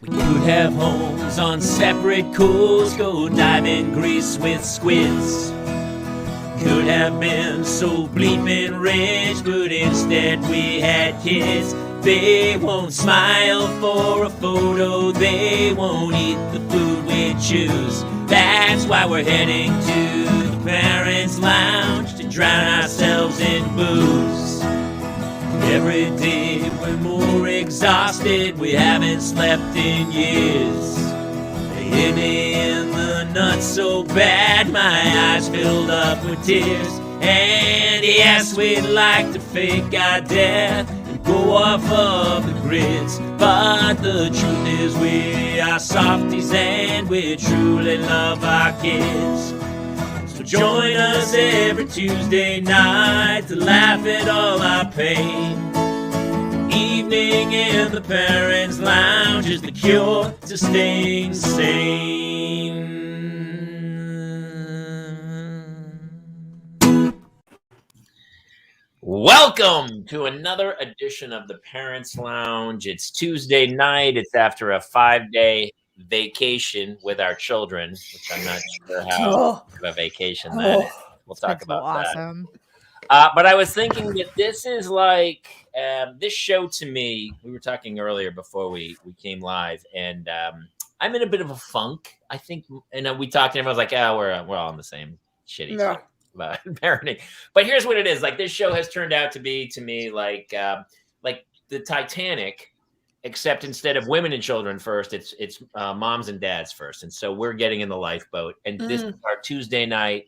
We could have homes on separate coasts, go dive in Greece with squids. Could have been so bleeping rich, but instead we had kids. They won't smile for a photo, they won't eat the food we choose. That's why we're heading to the Parents' Lounge to drown ourselves in booze. Every day we're more exhausted, we haven't slept in years. They hit me in the nuts so bad, my eyes filled up with tears. And yes, we'd like to fake our death and go off of the grids, but the truth is we are softies and we truly love our kids. So join us every Tuesday night to laugh at all our pain. Evening in the Parents' Lounge is the cure to staying sane. Welcome to another edition of the Parents' Lounge. It's Tuesday night. It's after a 5-day vacation with our children, which I'm not sure how of a vacation that is. We'll talk about awesome. that. But I was thinking that this is like this show to me. We were talking earlier before we came live, and I'm in a bit of a funk. I think, and we talked, and everyone's like, "Oh, we're all in the same shitty stuff about parenting." But here's what it is: like this show has turned out to be to me like the Titanic. Except instead of women and children first, it's moms and dads first, and so we're getting in the lifeboat. And this is our Tuesday night.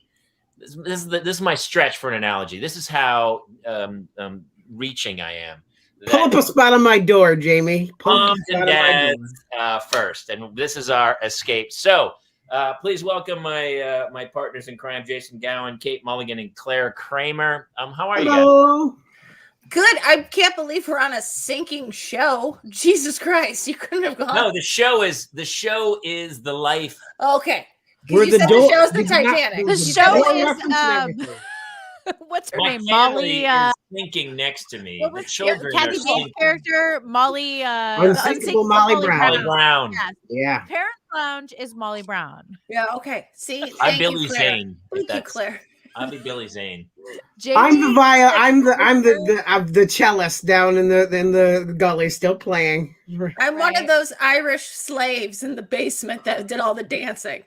This is my stretch for an analogy. This is how reaching I am. Pull up a spot on my door, Jamie. Moms and dads first, and this is our escape. So please welcome my partners in crime: Jason Gowin, Kate Mulligan, and Clare Kramer. How are you guys? Good. I can't believe we're on a sinking show. Jesus Christ, you couldn't have gone. No, the show is the life. Okay. We're the door. show's the Titanic. The show is what's her name? Molly is thinking next to me. The children Kathy Bates' character, Molly Unsinkable Molly Brown. Brown. Yeah. Parents' Lounge is Molly Brown. Yeah, okay. See, I'm Billy Zane. Thank you, Claire. I'll be Billy Zane. I'm the cellist down in the gully, still playing. I'm one of those Irish slaves in the basement that did all the dancing.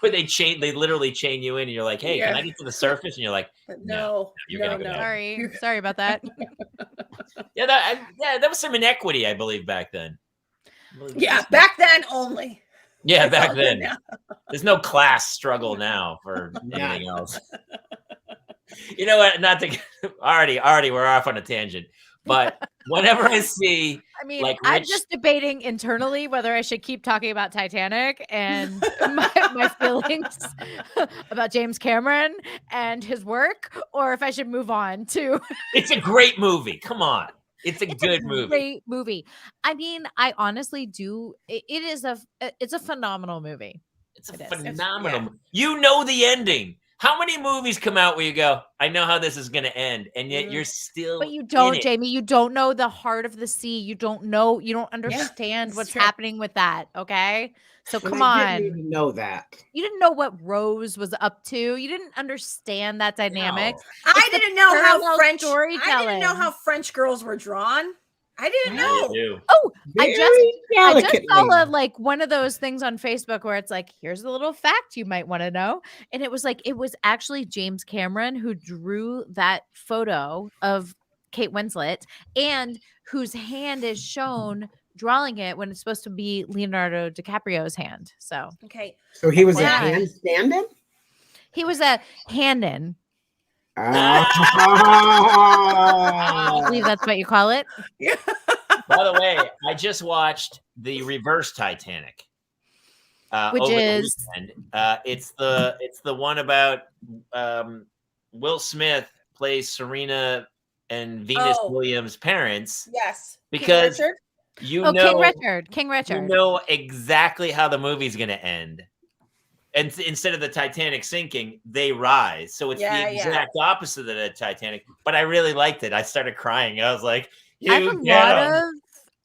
Where they literally chain you in, and you're like, "Hey, can I get to the surface?" And you're like, "No, you're gonna go." Sorry about that. that was some inequity, I believe, back then. Yeah, back then only. Yeah, back then. There's no class struggle now for anything else. You know what? Not to already we're off on a tangent. But whenever I see, I'm just debating internally whether I should keep talking about Titanic and my feelings about James Cameron and his work, or if I should move on to. It's a great movie. Come on. It's a good movie. Great movie. I mean, I honestly do. It's a phenomenal movie. It's phenomenal. You know the ending. How many movies come out where you go, I know how this is going to end, and yet you're still. But you don't, Jamie. You don't know the heart of the sea. You don't know. You don't understand what's happening with that. Okay, so come on. I didn't even know that. You didn't know what Rose was up to. You didn't understand that dynamic. No. I didn't know how French girls were drawn. I didn't know. Oh, I just saw one of those things on Facebook where it's like, here's a little fact you might want to know. And it was actually James Cameron who drew that photo of Kate Winslet and whose hand is shown drawing it when it's supposed to be Leonardo DiCaprio's hand. So, okay. So he was a hand stand-in? He was a hand-in. I believe that's what you call it. By the way, I just watched the reverse Titanic, which is it's the one about Will Smith plays Serena and Venus Williams' parents. Yes, because King Richard. You know exactly how the movie's going to end. And instead of the Titanic sinking, they rise. So it's the exact opposite of the Titanic. But I really liked it. I started crying. I was like, I have a lot of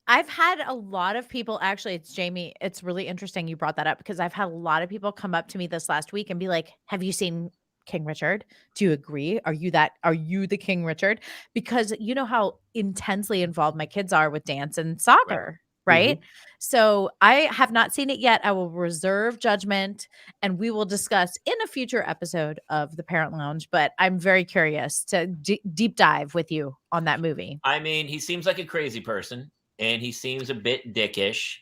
I've had a lot of people, actually, it's Jamie. It's really interesting you brought that up because I've had a lot of people come up to me this last week and be like, have you seen King Richard? Do you agree? Are you the King Richard? Because you know how intensely involved my kids are with dance and soccer, right? Mm-hmm. So I have not seen it yet. I will reserve judgment and we will discuss in a future episode of the Parent Lounge, but I'm very curious to deep dive with you on that movie. I mean, he seems like a crazy person. And he seems a bit dickish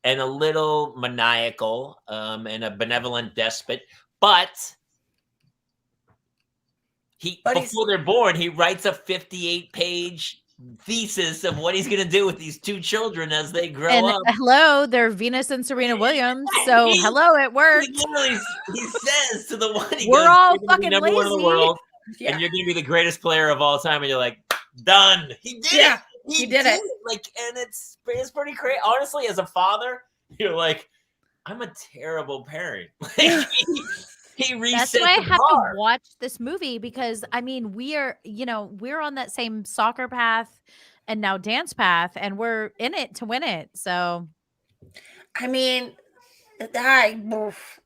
and a little maniacal and a benevolent despot. But before they're born, he writes a 58-page thesis of what he's going to do with these two children as they grow up. Hello, they're Venus and Serena Williams. So hello, it worked. He says to the one, we're all fucking number lazy. One in the world, and you're going to be the greatest player of all time. And you're like, done. He did it. He did it. Like, and it's pretty crazy. Honestly, as a father, you're like, I'm a terrible parent. He reset. That's why I have to watch this movie because I mean, we're on that same soccer path and now dance path, and we're in it to win it. So, I mean, I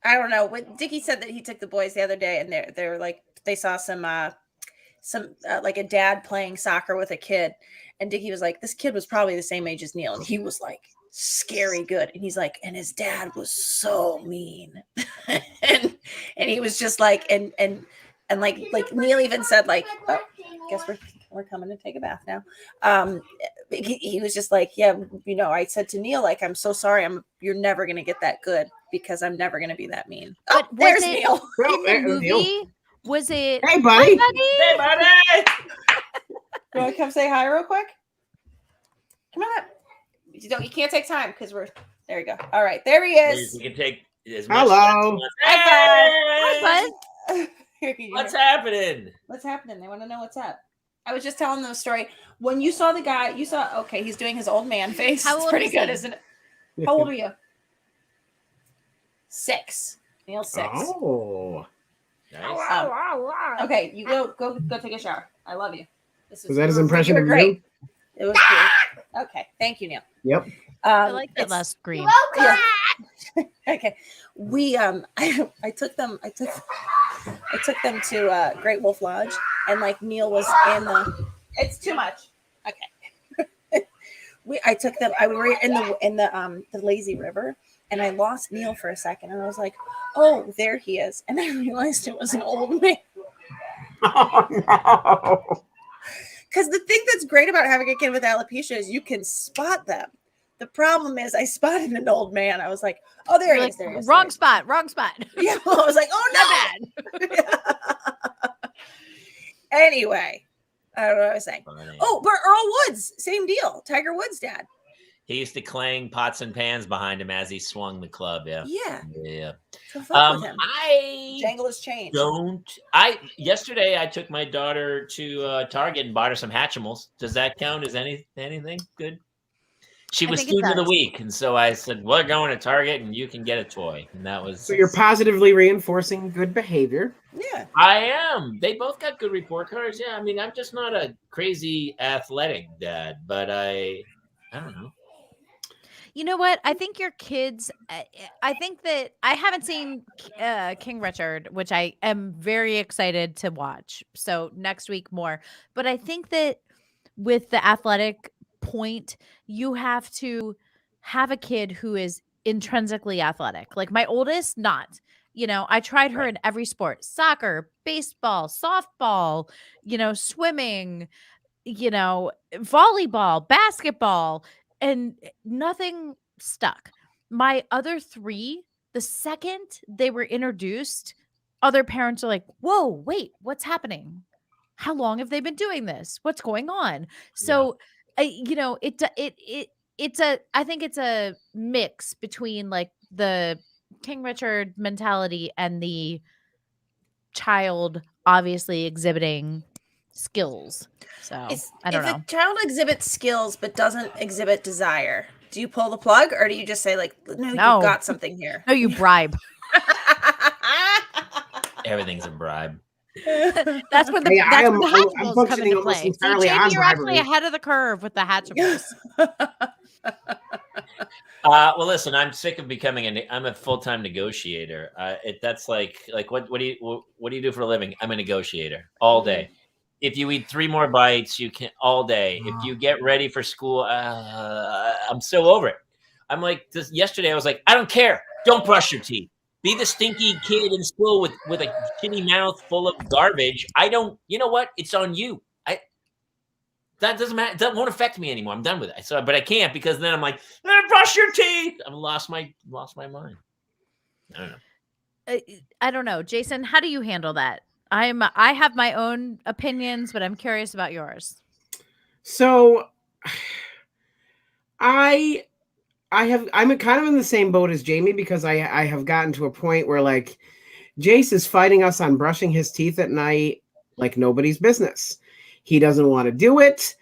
don't know. When Dickie said that he took the boys the other day, and they're like, they saw some like a dad playing soccer with a kid. And Dickie was like, this kid was probably the same age as Neil. And he was like, scary good. And he's like, and his dad was so mean. and he was just like, and like Neil even said, like, oh, guess we're coming to take a bath now. He was just like, yeah, I said to Neil, like, I'm so sorry. You're never going to get that good because I'm never going to be that mean. But there's Neil. In the movie, was it? Hey, buddy. Hey, buddy. You want to come say hi real quick? Come on up. You can't take time because there you go. All right, there he is. You can take as much. Hello. Hi, bud. What's happening? What's happening? They want to know what's up. I was just telling them a story. When you saw the guy, okay, he's doing his old man face. How old pretty is good, he? isn't it? How old are you? 6. Neil's 6. Oh. Nice. Okay, you go take a shower. I love you. Was that his impression of great. you? It was great. Okay, thank you, Neil. Yep. I like that last scream. Yeah. Okay, we I took them to Great Wolf Lodge, and like Neil was in the. It's too much. Okay. I took them. We were in the lazy river, and I lost Neil for a second, and I was like, oh, there he is, and I realized it was an old man. Oh no. Because the thing that's great about having a kid with alopecia is you can spot them. The problem is I spotted an old man. I was like, oh, there he is. There he is. Wrong spot. Yeah, well, I was like, oh, no. Bad. Anyway, I don't know what I was saying. Funny. Oh, but Earl Woods, same deal. Tiger Woods' dad. He used to clang pots and pans behind him as he swung the club. Yeah. Yeah. So fuck with him. I Jangle has changed. Yesterday I took my daughter to Target and bought her some Hatchimals. Does that count as anything good? She was student of the week, and so I said, "We're going to Target, and you can get a toy." And that was. So you're positively reinforcing good behavior. Yeah, I am. They both got good report cards. Yeah, I mean, I'm just not a crazy athletic dad, but I don't know. You know what? I think your kids, I think that I haven't seen King Richard, which I am very excited to watch. So next week more. But I think that with the athletic point, you have to have a kid who is intrinsically athletic. Like my oldest, not. I tried her in every sport: soccer, baseball, softball, swimming, volleyball, basketball. And nothing stuck. My other 3, the second they were introduced, other parents are like, whoa, wait, what's happening? How long have they been doing this? What's going on? So, I think it's a mix between like the King Richard mentality and the child obviously exhibiting skills. So I don't know. If a child exhibits skills but doesn't exhibit desire, do you pull the plug or do you just say like, no. You've got something here? No, you bribe. Everything's a bribe. That's when the Hatchimals come into play. So Jamie, you're actually ahead of the curve with the Hatchimals. Well, listen, I'm sick of becoming I'm a full-time negotiator. That's like what do you do for a living? I'm a negotiator all day. If you eat 3 more bites, you can all day. If you get ready for school, I'm so over it. I'm like yesterday. I was like, I don't care. Don't brush your teeth. Be the stinky kid in school with a shitty mouth full of garbage. I don't. You know what? It's on you. That doesn't matter. That won't affect me anymore. I'm done with it. So, but I can't because then I'm like, brush your teeth. I've lost my mind. I don't know. I don't know, Jason. How do you handle that? I have my own opinions, but I'm curious about yours. So, I'm kind of in the same boat as Jamie because I have gotten to a point where like Jace is fighting us on brushing his teeth at night like nobody's business. He doesn't want to do it.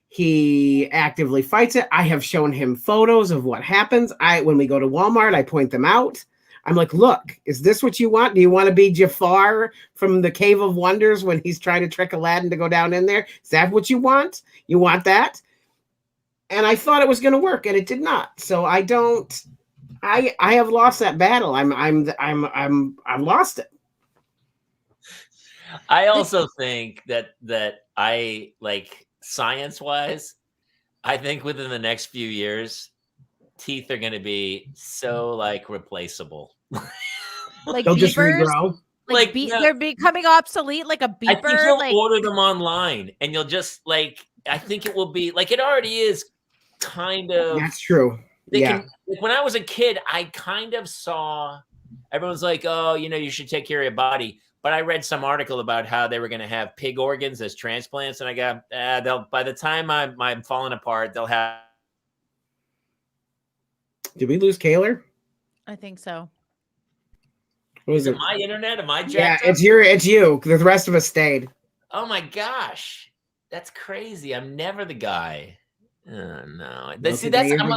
He actively fights it. I have shown him photos of what happens. When we go to Walmart, I point them out. I'm like, look, is this what you want? Do you want to be Jafar from the Cave of Wonders when he's trying to trick Aladdin to go down in there? Is that what you want? You want that? And I thought it was going to work, and it did not. So I have lost that battle. I've lost it. I also think that I like science-wise, I think within the next few years, teeth are going to be so like replaceable. Like they'll beavers, just regrow. They're becoming obsolete, like a beeper. I think you'll order them online, and you'll just like. I think it will be like it already is. Kind of. That's true. Like when I was a kid, I kind of saw everyone's like, oh, you should take care of your body. But I read some article about how they were going to have pig organs as transplants, and I got they'll by the time I'm falling apart, they'll have. Did we lose Kaler? I think so. What is it? My internet? Am I jacked up? It's you. The rest of us stayed. Oh my gosh, that's crazy! I'm never the guy. Oh no! See, that's I'm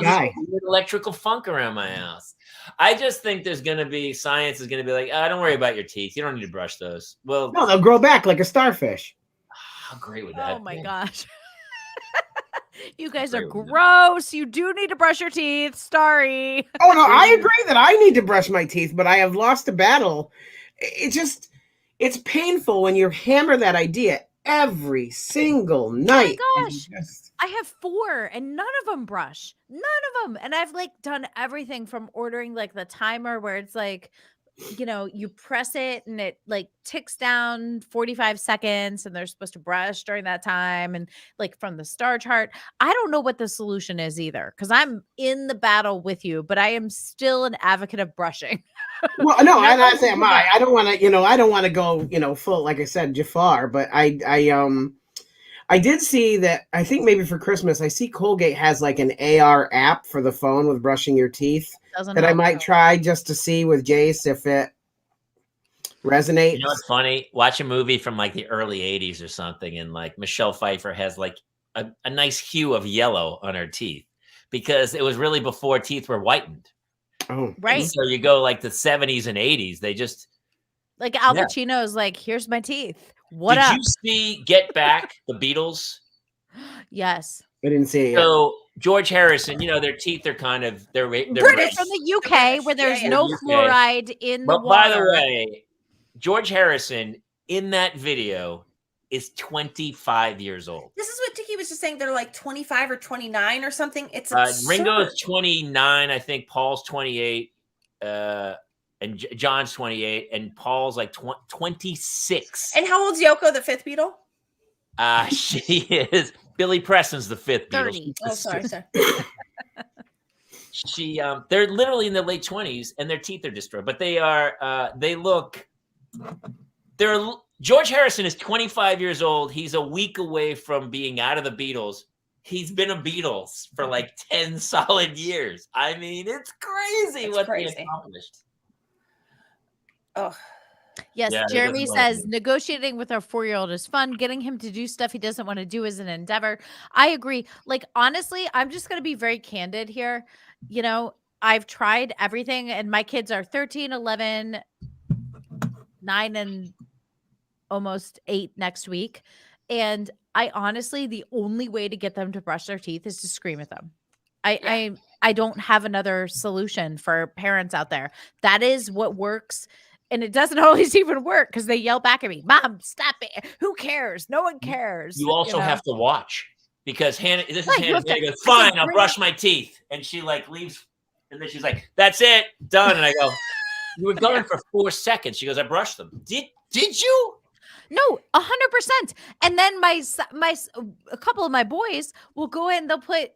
electrical funk around my house. I just think there's going to be science is going to be like, don't worry about your teeth. You don't need to brush those. Well, no, they'll grow back like a starfish. How great would that? Oh my gosh! You guys are gross. You do need to brush your teeth. Sorry. Oh no, I agree that I need to brush my teeth, but I have lost a battle. It's painful when you hammer that idea every single night. Oh my gosh. I have 4 and none of them brush. None of them. And I've like done everything from ordering like the timer where it's like, you press it and it like ticks down 45 seconds and they're supposed to brush during that time. And like from the star chart, I don't know what the solution is either because I'm in the battle with you, but I am still an advocate of brushing. Well, no, I say I don't want to, I don't want to go, full, like I said, Jafar, but I did see that. I think maybe for Christmas, I see Colgate has like an AR app for the phone with brushing your teeth that I might try just to see with Jace if it resonates. You know what's funny? Watch a movie from like the early 80s or something, and like Michelle Pfeiffer has like a nice hue of yellow on her teeth because it was really before teeth were whitened. Oh, right. And so you go like the 70s and 80s, they just like Al Pacino's like, here's my teeth. Did you see Get Back, the Beatles? Yes. I didn't see it yet. So George Harrison, their teeth are kind of they're British from the UK where there's no fluoride in the water. By the way, George Harrison in that video is 25 years old. This is what Dickie was just saying. They're like 25 or 29 or something. It's absurd. Ringo is 29. I think Paul's 28. And John's 28, and Paul's like 26. And how old's Yoko, the 5th Beatle? She is. Billy Preston's the 5th 30. Beatle. Oh, sorry. They're literally in their late 20s, and their teeth are destroyed. But they are. George Harrison is 25 years old. He's a week away from being out of the Beatles. He's been a Beatles for like 10 solid years. I mean, it's crazy what they accomplished. Oh, yes. Yeah, Jeremy says negotiating with our 4-year-old is fun. Getting him to do stuff he doesn't want to do is an endeavor. I agree. Like, honestly, I'm just going to be very candid here. I've tried everything and my kids are 13, 11, 9, and almost 8 next week. And I honestly, the only way to get them to brush their teeth is to scream at them. I don't have another solution for parents out there. That is what works. And it doesn't always even work because they yell back at me, Mom, stop it. Who cares? No one cares. You also have to watch because Hannah, this is Right, you Hannah. have to- Hannah goes, I said, fine, I'll bring brush my teeth. And she like leaves. And then she's like, that's it, done. And I go, you were gone for 4 seconds. She goes, I brushed them. Did you? No, 100%. And then a couple of my boys will go in, they'll put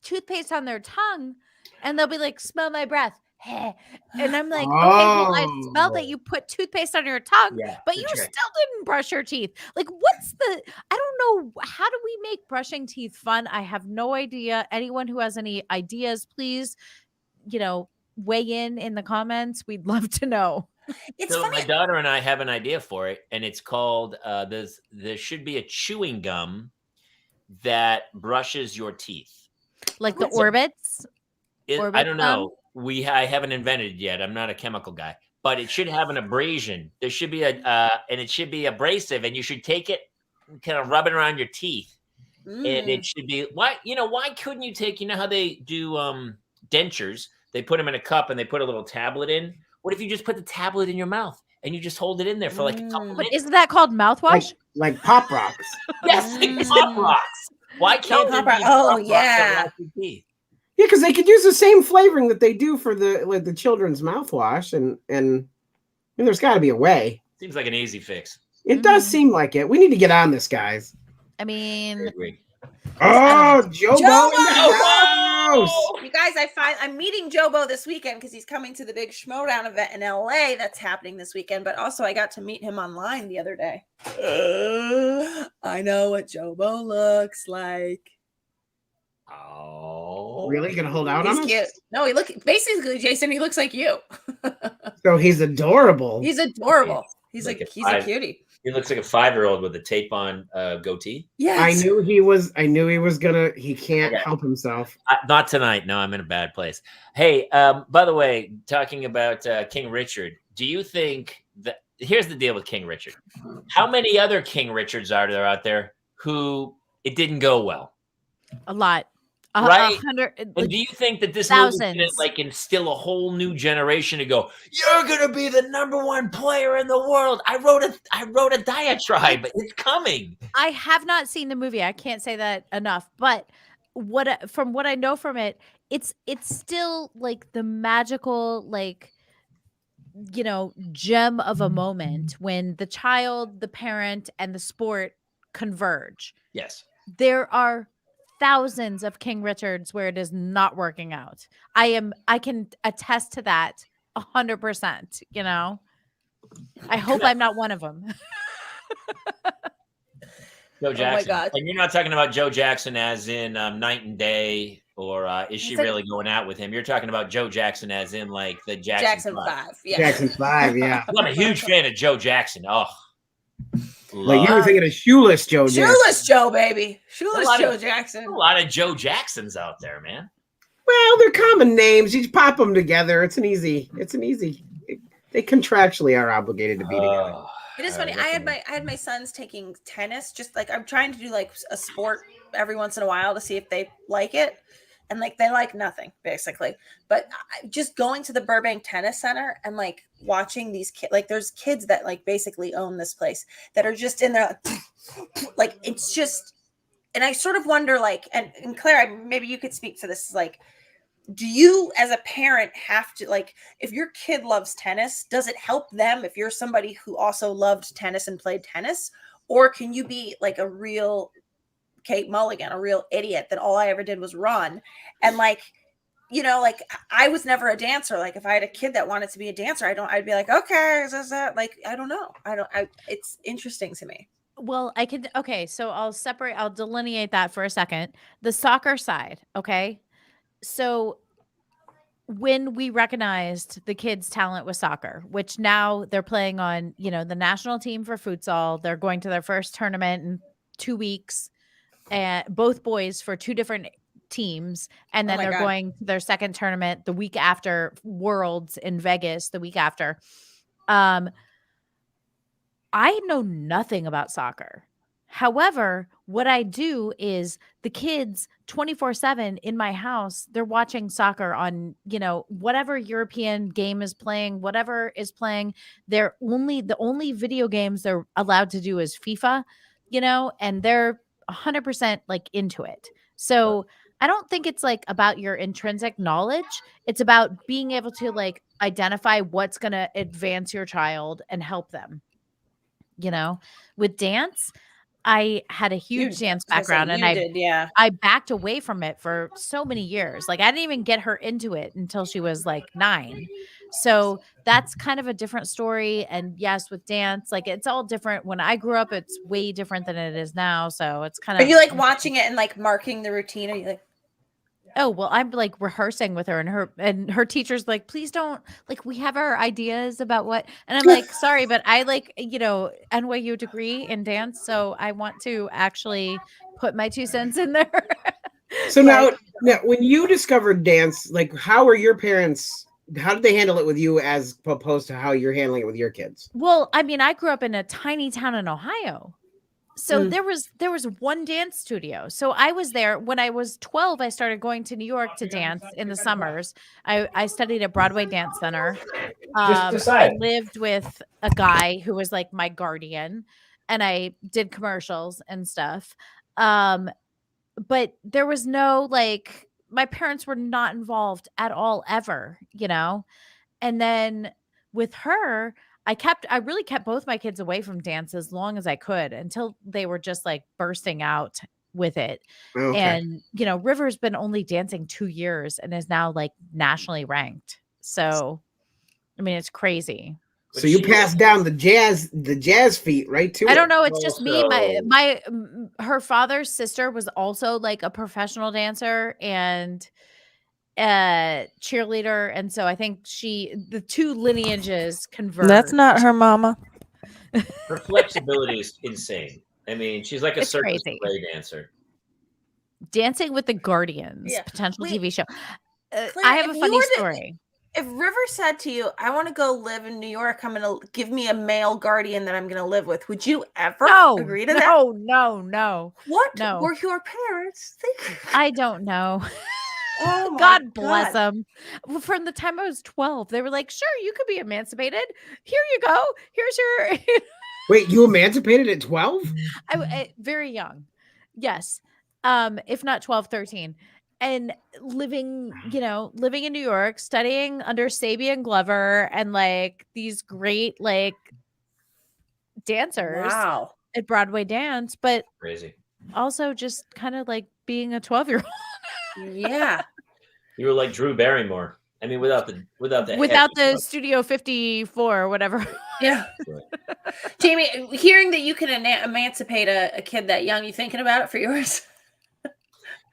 toothpaste on their tongue and they'll be like, smell my breath. And I'm like, okay, well, I smelled that you put toothpaste on your tongue, but you still didn't brush your teeth. Like, I don't know. How do we make brushing teeth fun? I have no idea. Anyone who has any ideas, please, weigh in the comments. We'd love to know. It's so funny. My daughter and I have an idea for it, and it's called there should be a chewing gum that brushes your teeth. Like the Orbits? I don't know. I haven't invented it yet. I'm not a chemical guy, but it should have an abrasion. There should be and it should be abrasive, and you should take it and kind of rub it around your teeth. And it should be why couldn't you take, how they do dentures? They put them in a cup and they put a little tablet in. What if you just put the tablet in your mouth and you just hold it in there for like a couple minutes? But isn't that called mouthwash? Like Pop Rocks. Yes, like Pop Rocks. Why can't Pop Rocks? Oh yeah. Yeah, because they could use the same flavoring that they do for the children's mouthwash, and there's got to be a way. Seems like an easy fix. It does seem like it. We need to get on this, guys. I mean, oh, Jobo! You guys, I'm meeting Jobo this weekend because he's coming to the big Schmodown event in LA that's happening this weekend. But also, I got to meet him online the other day. I know what Jobo looks like. Oh, really? Gonna hold out on him? Cute. No, basically, Jason. He looks like you. So he's adorable. He's adorable. He's a cutie. He looks like a 5-year-old with a tape-on goatee. Yes. I knew he was gonna. He can't help himself. Not tonight. No, I'm in a bad place. Hey, by the way, talking about King Richard, do you think that? Here's the deal with King Richard. How many other King Richards are there out there who it didn't go well? A lot. Right? 100. And do you think that this thousands. movie is going to instill a whole new generation to go, you're going to be the #1 player in the world? I wrote a diatribe. It's coming. I have not seen the movie. I can't say that enough. But from what I know from it, it's still like the magical, gem of a moment when the child, the parent, and the sport converge. Yes. There are thousands of King Richards where it is not working out. I can attest to that 100%, I hope I'm not one of them. Joe Jackson. Oh my God. And you're not talking about Joe Jackson as in Night and Day, or is she really going out with him? You're talking about Joe Jackson as in like the Jackson 5. Yeah. Jackson 5, yeah. I'm a huge fan of Joe Jackson. Oh, like you were thinking of Shoeless Joe Jackson. Shoeless Joe, baby. Shoeless Joe Jackson. A lot of Joe Jacksons out there, man. Well, they're common names. You just pop them together. It's an easy. They contractually are obligated to be together. It is funny. I had my sons taking tennis. Just like I'm trying to do like a sport every once in a while to see if they like it. And like they like nothing basically, but just going to the Burbank Tennis Center and like watching these kids, like there's kids that like basically own this place that are just in there, like it's just, and I sort of wonder like, and Claire, maybe you could speak to this, like, do you as a parent have to, like, if your kid loves tennis, does it help them if you're somebody who also loved tennis and played tennis, or can you be like a real Kate Mulligan, a real idiot that all I ever did was run? And like, like I was never a dancer. Like if I had a kid that wanted to be a dancer, I'd be like, okay, is that like, I don't know. It's interesting to me. Well, so I'll delineate that for a second. The soccer side. Okay. So when we recognized the kids' talent with soccer, which now they're playing on, the national team for futsal, they're going to their first tournament in 2 weeks. And both boys for 2 different teams, and then they're going to their second tournament the week after Worlds in Vegas the week after. I know nothing about soccer. However, what I do is the kids 24/7 in my house, they're watching soccer on, whatever European game is playing, whatever is playing. The only video games they're allowed to do is FIFA, and they're 100% like into it. So I don't think it's like about your intrinsic knowledge. It's about being able to like identify what's going to advance your child and help them. With dance, I had a huge dance background and I backed away from it for so many years. Like I didn't even get her into it until she was like 9. So that's kind of a different story. And yes, with dance, like it's all different. When I grew up, it's way different than it is now. So it's kind of. Are you like watching it and like marking the routine? Are you like, oh, well, I'm like rehearsing with her and her teacher's like, please don't, like, we have our ideas about what, and I'm like, sorry, but I like, NYU degree in dance. So I want to actually put my 2 cents in there. So now when you discovered dance, like how did they handle it with you as opposed to how you're handling it with your kids? Well, I mean, I grew up in a tiny town in Ohio. So there was one dance studio. So I was there when I was 12. I started going to New York to dance in the summers. I studied at Broadway Dance Center. I lived with a guy who was like my guardian, and I did commercials and stuff. But there was no like my parents were not involved at all ever, And then with her, I really kept both my kids away from dance as long as I could until they were just like bursting out with it. Okay. And, River's been only dancing 2 years and is now like nationally ranked. So, I mean, it's crazy. So you passed down the jazz feet right to I don't know. It's just me. Her father's sister was also like a professional dancer and cheerleader, and so I think the 2 lineages converge. That's not her mama. Her flexibility is insane. I mean, she's like a circus ballet dancer. Dancing with the Guardians, potential TV show. Claire, I have a funny story. If River said to you, I want to go live in New York, I'm going to give me a male guardian that I'm going to live with, would you ever agree to that? No. What were your parents thinking? I don't know. Oh God bless them. Well, from the time I was 12, they were like, sure, you could be emancipated. Here you go. Here's your. Wait, you emancipated at 12? I very young. Yes. If not 12, 13. And living in New York, studying under Sabian Glover and like these great like dancers at Broadway Dance, but crazy. Also just kind of like being a 12-year-old. Yeah. You were like Drew Barrymore. I mean, without the Studio 54 or whatever. Yeah. Jamie, hearing that you can emancipate a kid that young, you thinking about it for yours?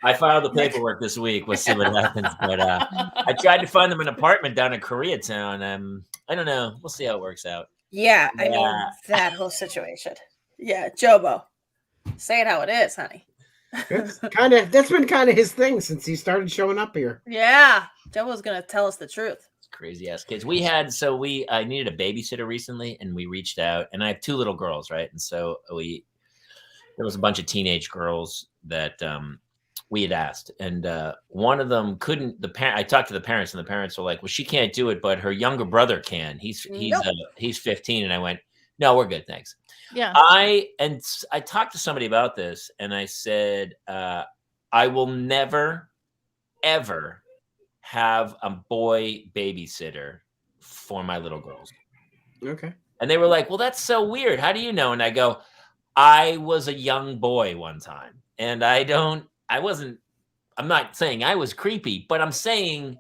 I filed the paperwork this week. We'll see what happens. But I tried to find them an apartment down in Koreatown. I don't know. We'll see how it works out. Yeah. I mean, that whole situation. Yeah. Jobo. Say it how it is, honey. That's been kind of his thing since he started showing up here. Yeah. Jobo's going to tell us the truth. Crazy ass kids. I needed a babysitter recently and we reached out, and I have 2 little girls, right? And so there was a bunch of teenage girls that we had asked, and one of them couldn't. I talked to the parents, and the parents were like, "Well, she can't do it, but her younger brother can. He's 15." And I went, "No, we're good, thanks." Yeah. I talked to somebody about this, and I said, "I will never, ever have a boy babysitter for my little girls." Okay. And they were like, "Well, that's so weird. How do you know?" And I go, "I was a young boy one time, and I'm not saying I was creepy, but I'm saying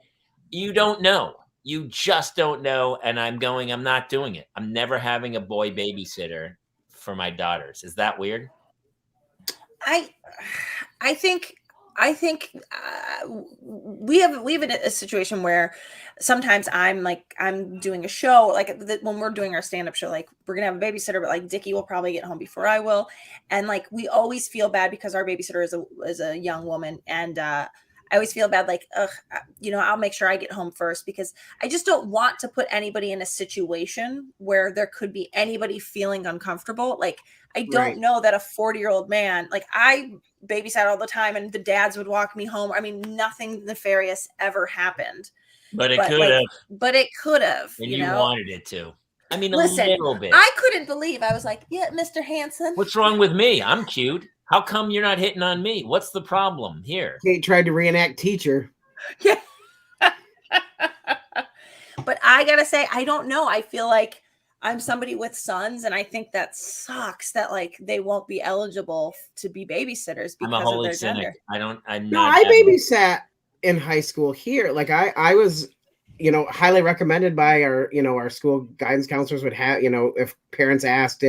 you don't know. You just don't know." And I'm not doing it. I'm never having a boy babysitter for my daughters. Is that weird? I think we have a situation where sometimes I'm doing a show, like when we're doing our stand-up show, like we're gonna have a babysitter, but like Dickie will probably get home before I will, and like we always feel bad because our babysitter is a young woman, and I always feel bad, like, ugh, I'll make sure I get home first, because I just don't want to put anybody in a situation where there could be anybody feeling uncomfortable. Like, I don't know that a 40-year-old man, like, I babysat all the time and the dads would walk me home. I mean, nothing nefarious ever happened. But it could have. But it could have. And you wanted it to. I mean, Listen, a little bit. I couldn't believe. I was like, yeah, Mr. Hanson. What's wrong with me? I'm cute. How come you're not hitting on me? What's the problem here? Kate tried to reenact teacher. Yeah. But I got to say, I don't know. I feel like I'm somebody with sons, and I think that sucks that, like, they won't be eligible to be babysitters because of their gender. I babysat in high school here. Like, I was, highly recommended by our school guidance counselors would have, if parents asked,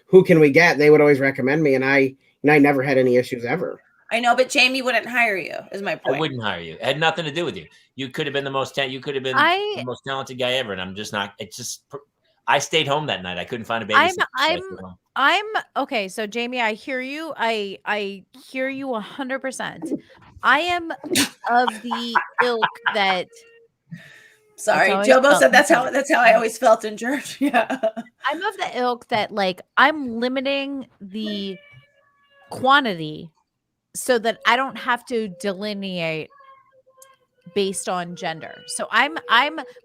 who can we get, they would always recommend me. And I never had any issues ever. I know, but Jamie wouldn't hire you, is my point. I wouldn't hire you. It had nothing to do with you. You could have been the most the most talented guy ever. And I'm just not, I stayed home that night. I couldn't find a babysitter. I'm okay. So Jamie, I hear you. I hear you 100%. I am of the ilk that, sorry, Jobo said that's how I always felt in church. Yeah. I'm of the ilk that, like, I'm limiting the quantity so that I don't have to delineate based on gender. So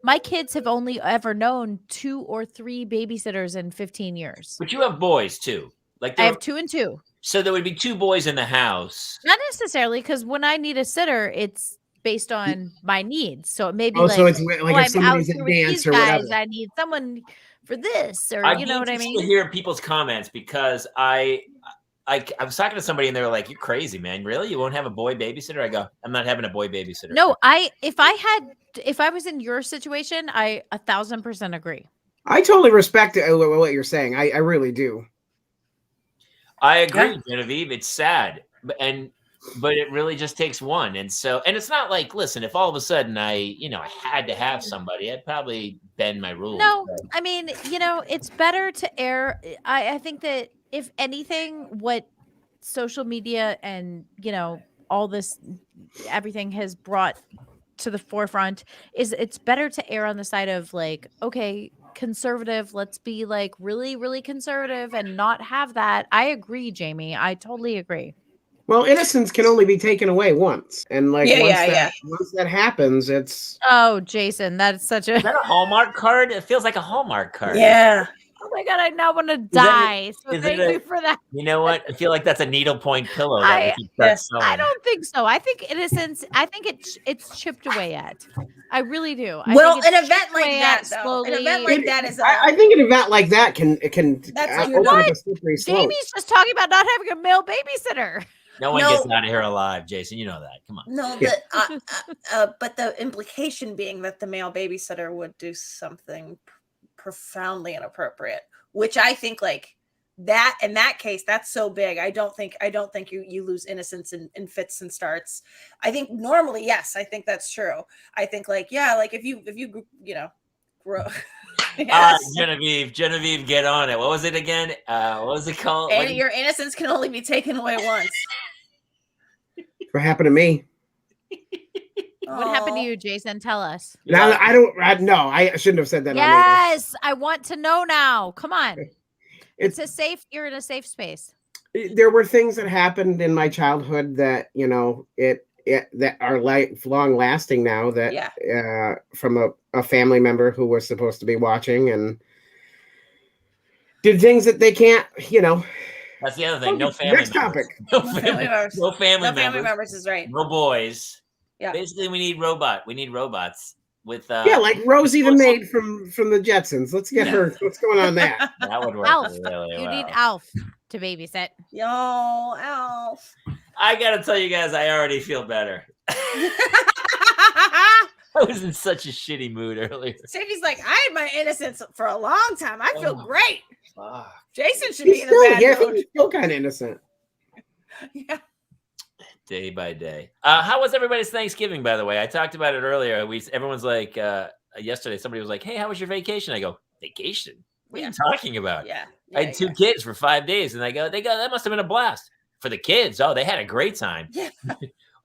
my kids have only ever known 2 or 3 babysitters in 15 years. But you have boys too. Like, I have 2 and 2. So there would be 2 boys in the house. Not necessarily, because when I need a sitter, it's based on my needs. So it may be so it's like if somebody's in dance or whatever. I need someone for this, or you know what I mean? To hear people's comments, because I was talking to somebody and they were like, "You're crazy, man. Really? You won't have a boy babysitter?" I go, "I'm not having a boy babysitter." No, if I was in your situation, I 1,000% agree. I totally respect what you're saying. I really do. I agree, Genevieve. It's sad, but it really just takes one. And it's not like, listen, if all of a sudden I had to have somebody, I'd probably bend my rules. No, I mean, it's better to err. I think that if anything, what social media and, all this, everything has brought to the forefront is it's better to err on the side of, like, okay, conservative, let's be like really, really conservative and not have that. I agree, Jamie. I totally agree. Well, innocence can only be taken away once. And once that happens, it's... Oh, Jason, that's such a... Is that a Hallmark card? It feels like a Hallmark card. Yeah. Oh my God, I now want to die. So thank you for that. You know what? I feel like that's a needlepoint pillow. I don't think so. I think innocence, it's chipped away at. I really do. An event like that, though. An event like that is... I think an event like that can that's open up a slippery slope. Jamie's just talking about not having a male babysitter. No one gets out of here alive, Jason. You know that. Come on. No, but the implication being that the male babysitter would do something profoundly inappropriate, which I think, like, that in that case, that's so big. I don't think you lose innocence in fits and starts. I think normally, yes, I think that's true. I think, like, yeah, like if you grow. Yes. Genevieve, get on it. What was it again? What was it called? And your innocence can only be taken away once. What happened to me? What happened to you, Jason? Tell us. Now I shouldn't have said that. Yes, I want to know now. Come on. You're in a safe space. There were things that happened in my childhood that, that are lifelong lasting now, that from a family member who was supposed to be watching and did things that they can't, That's the other thing. No family Next members. topic. No family members is right. No boys. Yeah. Basically, we need robots with like Rosie the maid from the Jetsons. Let's get her. What's going on there? That would work Alf. really well. You need Alf to babysit. Yo, Alf. I gotta tell you guys, I already feel better. I was in such a shitty mood earlier. Sadie's like, I had my innocence for a long time. I feel great. Fuck. Jason should be in a bad mood. I think he's still kind of innocent. Yeah. Day by day. How was everybody's Thanksgiving, by the way? I talked about it earlier. Everyone's like, yesterday, somebody was like, hey, how was your vacation? I go, vacation? What are you talking about? Yeah. I had 2 kids for 5 days, and they go, that must have been a blast. For the kids, they had a great time. Yeah.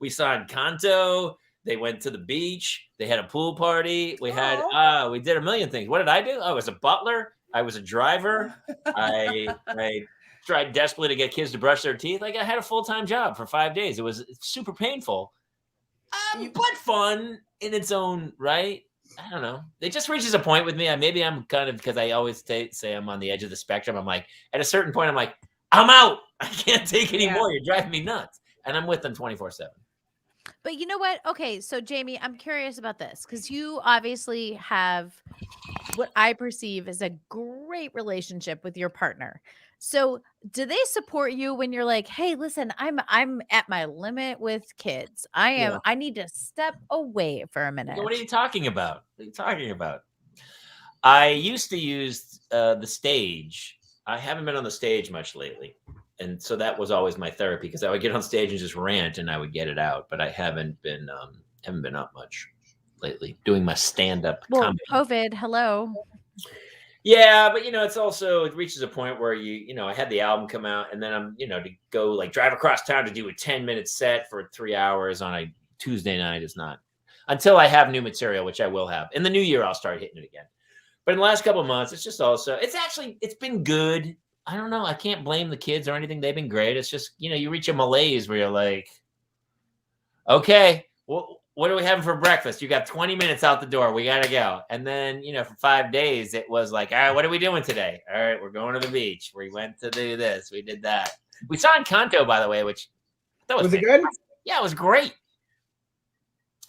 We saw Encanto. They went to the beach. They had a pool party. We did a million things. What did I do? I was a butler. I was a driver. I tried desperately to get kids to brush their teeth. Like I had a full-time job for 5 days. It was super painful, but fun in its own right. I don't know. It just reaches a point with me. Maybe I'm kind of, because I always say I'm on the edge of the spectrum. I'm like, at a certain point, I'm like, I'm out. I can't take any more. You're driving me nuts. And I'm with them 24/7. But you know what? Okay, so Jamie, I'm curious about this because you obviously have what I perceive as a great relationship with your partner. So, do they support you when you're like, "Hey, listen, I'm at my limit with kids. I need to step away for a minute." What are you talking about? What are you talking about? I used to use the stage. I haven't been on the stage much lately. And so that was always my therapy because I would get on stage and just rant and I would get it out. But I haven't been up much lately doing my stand-up comedy. COVID, hello. Yeah, but it's also, it reaches a point where I had the album come out and then I'm, to go like drive across town to do a 10-minute set for 3 hours on a Tuesday night is not, until I have new material, which I will have. In the new year, I'll start hitting it again. But in the last couple of months, it's just also, it's been good. I don't know. I can't blame the kids or anything. They've been great. It's just, you reach a malaise where you're like, okay, what are we having for breakfast? You got 20 minutes out the door. We got to go. And then, for 5 days, it was like, all right, what are we doing today? All right, we're going to the beach. We went to do this. We did that. We saw Encanto, by the way, which that was it good? Yeah, it was great.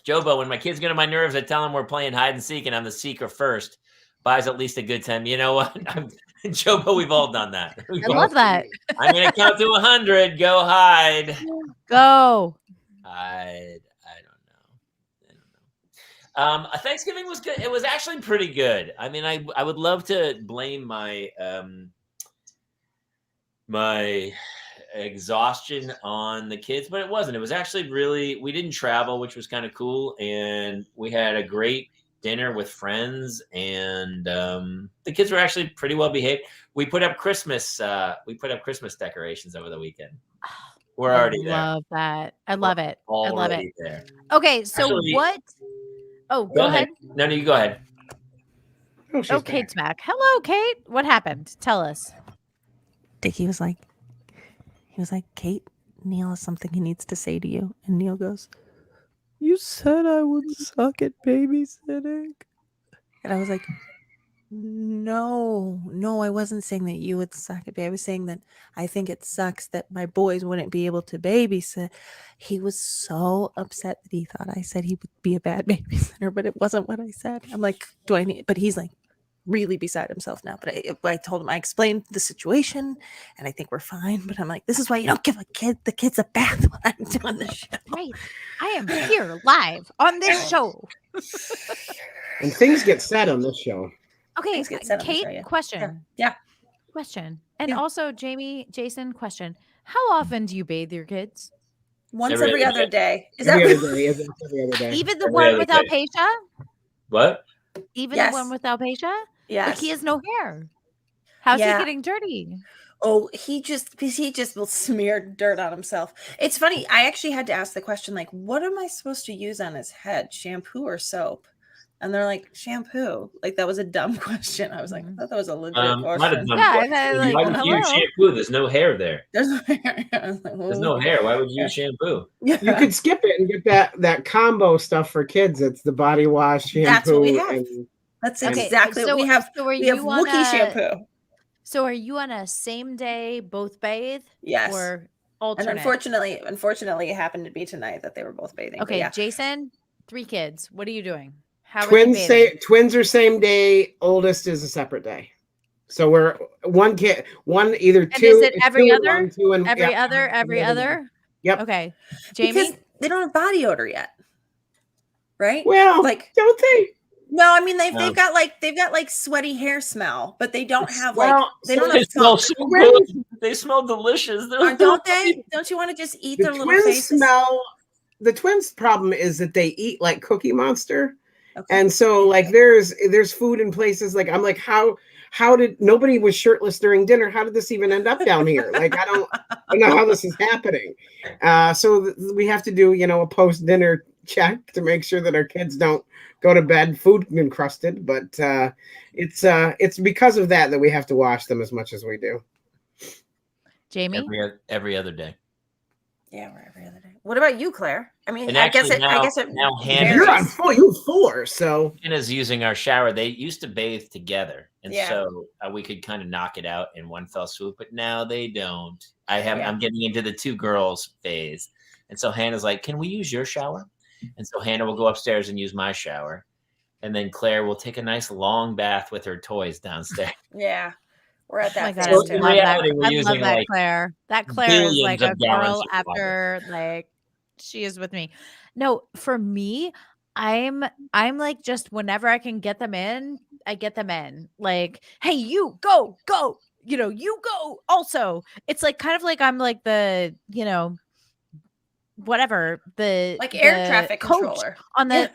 Jobo, when my kids get on my nerves, I tell them we're playing hide and seek and I'm the seeker first. Buys at least a good time. You know what? Jobo, we've all done that. I love that. I'm going to count to 100. Go hide. Go. Hide. I don't know. Thanksgiving was good. It was actually pretty good. I mean, I would love to blame my my exhaustion on the kids, but it wasn't. It was actually really, we didn't travel, which was kind of cool. And we had a great dinner with friends and the kids were actually pretty well behaved. We put up Christmas decorations over the weekend. We're already there. I love that. I love it. I love it. There. Okay, so actually, what? Oh, go ahead. No, you go ahead. Oh, Kate's back. Hello, Kate. What happened? Tell us. Dickie was like, Kate, Neil has something he needs to say to you. And Neil goes, you said I would suck at babysitting. And I was like, no, I wasn't saying that you would suck at babysitting. I was saying that I think it sucks that my boys wouldn't be able to babysit. He was so upset that he thought I said he would be a bad babysitter, but it wasn't what I said. I'm like, do I need, but he's like really beside himself now. But I told him, I explained the situation and I think we're fine. But I'm like, this is why you don't give the kids a bath when I'm doing the show. Right. I am here live on this show. And things get said on this show. Okay, Kate, question. Yeah. Question. And also, Jason, question. How often do you bathe your kids? Once every other day. Is every that other day? Every other day? Even the one with alopecia? What? Even the one with alopecia? Yeah. Like he has no hair. How's he getting dirty? Oh, he just will smear dirt on himself. It's funny. I actually had to ask the question, like, what am I supposed to use on his head? Shampoo or soap? And they're like, shampoo. Like, that was a dumb question. I was like, I thought that was a legit question. Why would you use shampoo? There's no hair there. There's no hair. Like, there's no hair. Why would you use shampoo? You could skip it and get that combo stuff for kids. It's the body wash, shampoo. That's what we have. That's exactly what we have. So we have Wookiee shampoo. So are you on a same day, both bathe? Yes. Or alternate? And unfortunately, it happened to be tonight that they were both bathing. Okay, yeah. Jason, 3 kids. What are you doing? How twins are same day. Oldest is a separate day. So we're one kid, either and two. Is it every other? Every other? Yep. Okay. Jamie? Because they don't have body odor yet. Right? Well, like, don't they? No, I mean they've got like sweaty hair smell, but they don't have smell so good. They smell delicious. Don't they? Don't you want to just eat their little faces? The twins' problem is that they eat like Cookie Monster, Okay. And so like there's food in places like I'm like how did nobody was shirtless during dinner? How did this even end up down here? Like I don't know how this is happening. So we have to do a post dinner check to make sure that our kids don't go to bed food encrusted. But it's because of that we have to wash them as much as we do. Jamie, every other day. Yeah, we're every other day. What about you, Claire? I mean, And I guess it now Hannah, you're on four. You 4, so Hannah's using our shower. They used to bathe together, and Yeah. so we could kind of knock it out in one fell swoop. But now they don't. I'm getting into the 2 girls phase, and so Hannah's like, "Can we use your shower?" And so Hannah will go upstairs and use my shower, and then Claire will take a nice long bath with her toys downstairs. Yeah. We're at that. I So love in that. reality, we're I love using, that like, Claire. That Claire is like billions a of gallons girl of water. after like she is with me. No, for me, I'm like just whenever I can get them in, I get them in. Like, hey, you go. You go also. It's like kind of like I'm like the, whatever the Like air the traffic coach controller.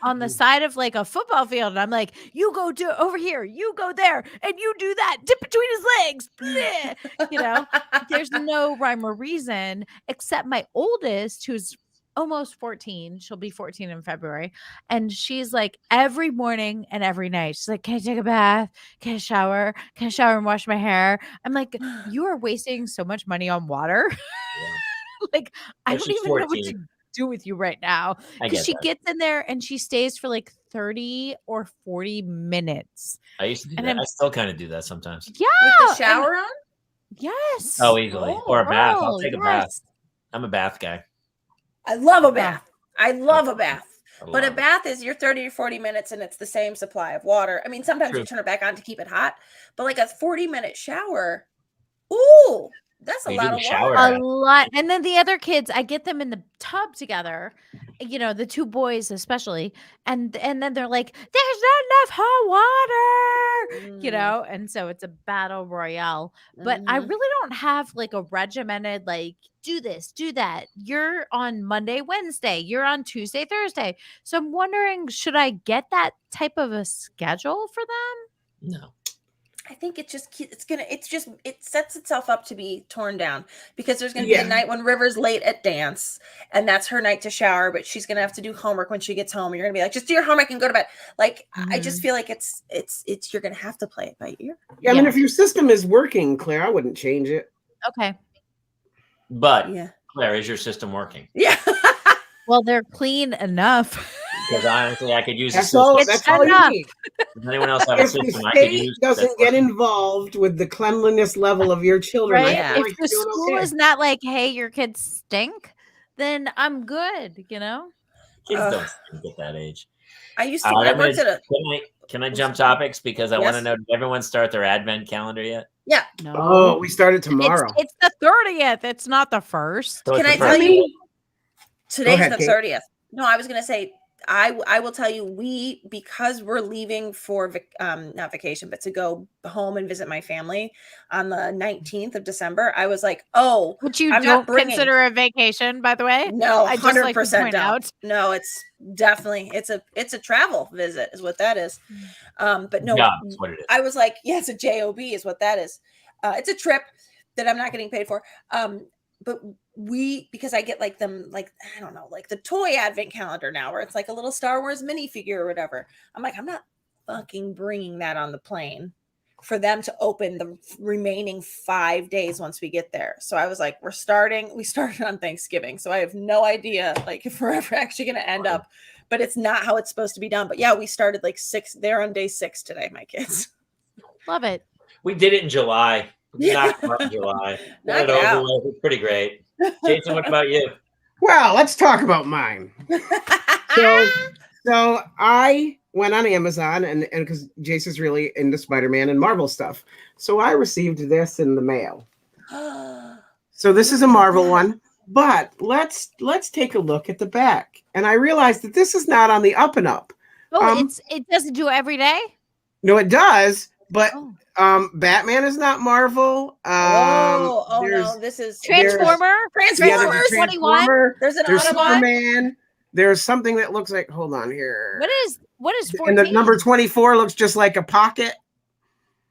on the side of like a football field, and I'm like, you go do over here, you go there, and you do that, dip between his legs. Bleh. There's no rhyme or reason except my oldest, who's almost 14. She'll be 14 in February, and she's like every morning and every night she's like, can I take a bath, can I shower and wash my hair? I'm like, you are wasting so much money on water. Yeah. Like, I Well, don't she's even know what 14. to do with you right now. I Because get she that. gets in there and she stays for like 30 or 40 minutes. I used to do And that. I'm- I still kind of do that sometimes. Yeah. With the and- shower on? yes. Oh, easily. Oh, Or a bath. I'll girl, take a bath. yes. I'm a bath guy. I love a bath. I love a bath. I But a love it. bath is your 30 or 40 minutes and it's the same supply of water. I mean, sometimes True. you turn it back on to keep it hot, but like a 40-minute shower, ooh, that's a You lot do of the shower water. A lot. And then the other kids, I get them in the tub together, the 2 boys especially. And then they're like, there's not enough hot water, and so it's a battle royale. But I Mhm. really don't have like a regimented, like, do this, do that. You're on Monday, Wednesday, you're on Tuesday, Thursday. So I'm wondering, should I get that type of a schedule for them? No. I think it sets itself up to be torn down because there's going to be a night when River's late at dance and that's her night to shower, but she's going to have to do homework when she gets home. You're going to be like, just do your homework and go to bed. Like, I just feel like it's you're going to have to play it by ear. I mean, if your system is working, Claire, I wouldn't change it. Okay. But Claire, is your system working? Yeah. Well, they're clean enough. Because honestly, I could use a That's system. all. That's all you need. Does anyone else have a If the system I could state use? doesn't get involved with the cleanliness level of your children, Right? I feel If like the you're doing school okay. is not like, hey, your kids stink, then I'm good, Kids don't stink at that age. I used to. I worked at a. Can I jump topics because I want to Yes. know? Did everyone start their advent calendar yet? Yeah. No. Oh, we started tomorrow. It's the 30th. It's not the 1st. So Can it's I the tell first. you? Today's ahead, the Kate. 30th. No, I was going to say, I will tell you, because we're leaving for not vacation, but to go home and visit my family on the 19th of December. I was like, oh, Which you I'm don't not bringing- consider a vacation, by the way. no, I just like to 100% point don't. out. No, it's definitely it's a travel visit is what that is. But no, Job is what it is. I was like, yeah, it's a job is what that is. It's a trip that I'm not getting paid for. But because I get like them, like, I don't know, like the toy advent calendar now where it's like a little Star Wars minifigure or whatever. I'm like, I'm not fucking bringing that on the plane for them to open the remaining 5 days once we get there. So I was like, we started on Thanksgiving. So I have no idea like if we're ever actually going to end up, but it's not how it's supposed to be done. But yeah, we started like 6. They're on day 6 today, my kids. Love it. We did it in July. We knocked it out in July. Knock Got it out. over with. It's pretty great. Jason, what about you? Well, let's talk about mine. So I went on Amazon and because Jason's really into Spider-Man and Marvel stuff. So I received this in the mail. So this is a Marvel one, but let's take a look at the back. And I realized that this is not on the up and up. Oh, it doesn't do it every day? No, it does, but Oh. Batman is not Marvel. No, this is Transformer? Transformers 21? There's an There's Autobot. Superman. There's something that looks like, hold on here. What is What is 14? And the number 24 looks just like a pocket.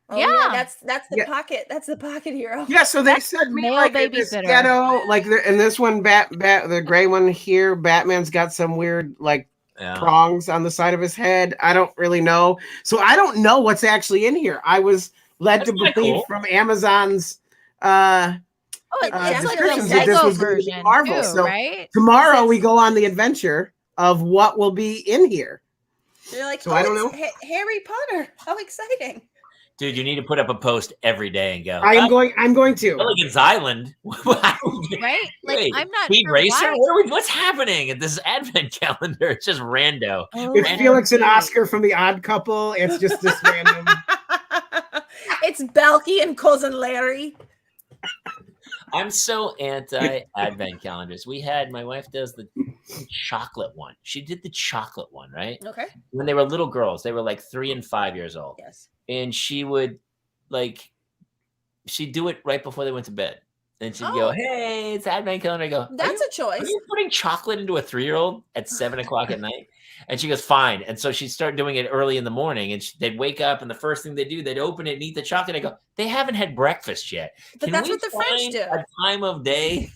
Oh, Yeah. that's the pocket. That's the pocket hero. Yeah, so they That's said the me male like in this babysitter. ghetto, like in this one, the gray one here, Batman's got some weird like prongs on the side of his head. I don't really know, so I don't know what's actually in here. I was led to believe from Amazon's descriptions that this was going to be Marvel. Too, so right? tomorrow we go on the adventure of what will be in here. You're like, so I don't know. Harry Potter. How exciting! Dude, you need to put up a post every day and go. I'm going to Mulligan's Island, right? Like wait, I'm not. Speed sure Racer. why. What's happening at this advent calendar? It's just rando. It's Felix and Oscar from The Odd Couple. It's just this random. It's Belky and cousin Larry. I'm so anti-advent calendars. My wife does the chocolate one. She did the chocolate one, right? Okay. When they were little girls, they were like 3 and 5 years old. Yes. And she would she'd do it right before they went to bed. And she'd go, "Hey, it's advent calendar." I go, "That's a choice." Are you putting chocolate into a 3-year-old at 7 o'clock at night? And she goes, "Fine." And so she'd start doing it early in the morning, and they'd wake up, and the first thing they do, they'd open it and eat the chocolate. I go, "They haven't had breakfast yet." But that's what the French do. A time of day,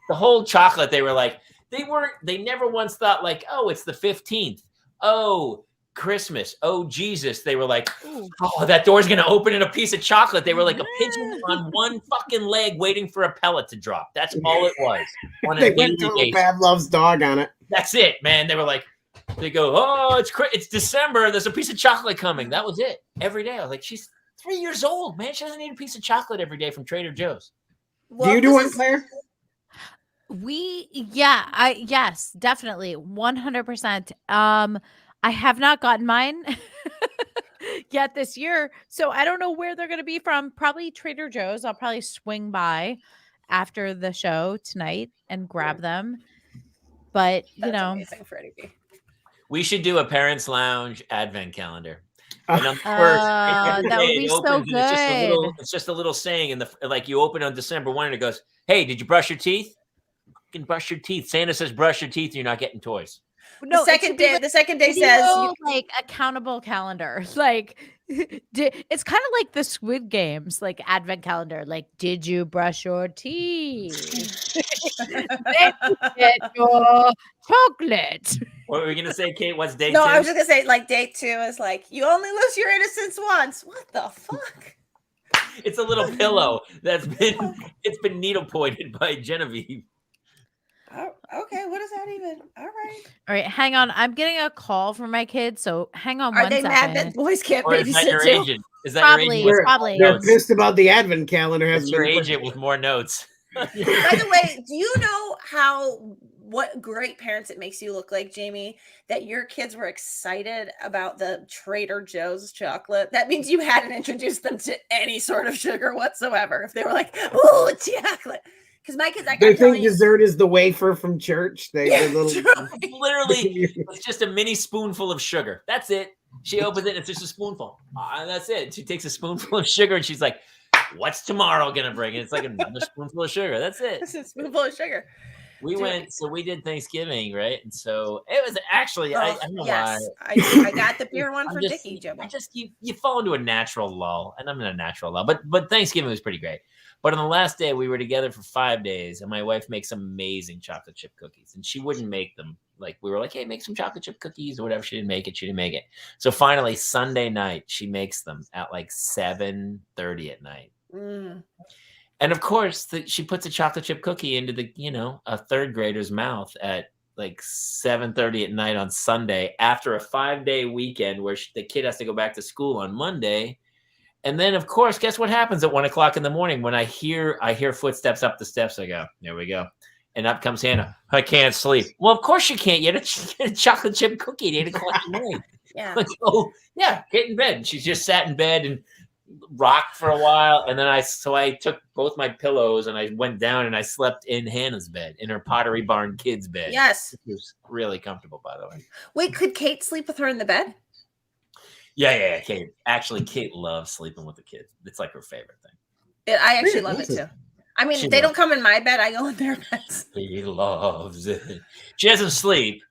the whole chocolate. They were like, they never once thought like, "Oh, it's the 15th. Oh, Christmas. Oh, Jesus." They were like, "Oh, that door's going to open in a piece of chocolate." They were like a pigeon on one fucking leg waiting for a pellet to drop. That's all it was. They went to Pavlov's dog on it. That's it, man. They were like, they go, "Oh, it's December. There's a piece of chocolate coming." That was it. Every day. I was like, she's 3 years old, man. She doesn't need a piece of chocolate every day from Trader Joe's. Well, do you do one, Claire? Yes, definitely. 100%. I have not gotten mine yet this year, so I don't know where they're going to be from. Probably Trader Joe's. I'll probably swing by after the show tonight and grab them. But That's amazing, Freddie B. We should do a Parents Lounge advent calendar. And on the first, that would be so good. It's just a little saying like you open on December 1 and it goes, "Hey, did you brush your teeth? You can brush your teeth. Santa says brush your teeth. You're not getting toys." No, the second day says like accountable calendar. Like it's kind of like the Squid Games, like advent calendar. Like, did you brush your teeth? Did you get your chocolate? What were we gonna say, Kate? What's day 2? No, I was just gonna say like day 2 is like you only lose your innocence once. What the fuck? It's a little pillow that's been needle pointed by Genevieve. Oh, okay, what does that even? All right, hang on. I'm getting a call from my kids, so hang on. Are they mad that boys can't babysit? Is that your agent? Is that probably, your agent? Probably. They're pissed about the advent calendar. It's your agent with more notes. By the way, do you know what great parents it makes you look like, Jamie, that your kids were excited about the Trader Joe's chocolate? That means you hadn't introduced them to any sort of sugar whatsoever. If they were like, "Oh, chocolate." Because my kids, they think dessert is the wafer from church. Literally, it's just a mini spoonful of sugar. That's it. She opens it, and it's just a spoonful. That's it. She takes a spoonful of sugar, and she's like, "What's tomorrow gonna bring?" And it's like another spoonful of sugar. That's it. It's a spoonful of sugar. We did Thanksgiving, right? And so it was actually, I don't know why. I got the beer one for Dickie, Joe. You fall into a natural lull, and I'm in a natural lull. But Thanksgiving was pretty great. But on the last day, we were together for 5 days, and my wife makes amazing chocolate chip cookies. And she wouldn't make them. Like, we were like, "Hey, make some chocolate chip cookies," or whatever. She didn't make it. So finally, Sunday night, she makes them at like 7:30 at night. And of course, she puts a chocolate chip cookie into a third grader's mouth at like 7:30 at night on Sunday after a 5-day weekend where the kid has to go back to school on Monday. And then, of course, guess what happens at 1 o'clock in the morning when I hear footsteps up the steps? I go, "There we go." And up comes Hannah. "I can't sleep." Well, of course you can't. You had a chocolate chip cookie at 8 o'clock at night. Yeah. Like, "Oh, yeah, get in bed." And she just sat in bed and rocked for a while. And then I took both my pillows and I went down and I slept in Hannah's bed, in her Pottery Barn kids' bed. Yes. It was really comfortable, by the way. Wait, could Kate sleep with her in the bed? Yeah. Kate loves sleeping with the kids. It's like her favorite thing. I actually love it too. I mean, they don't come in my bed. I go in their beds. She loves it. She doesn't sleep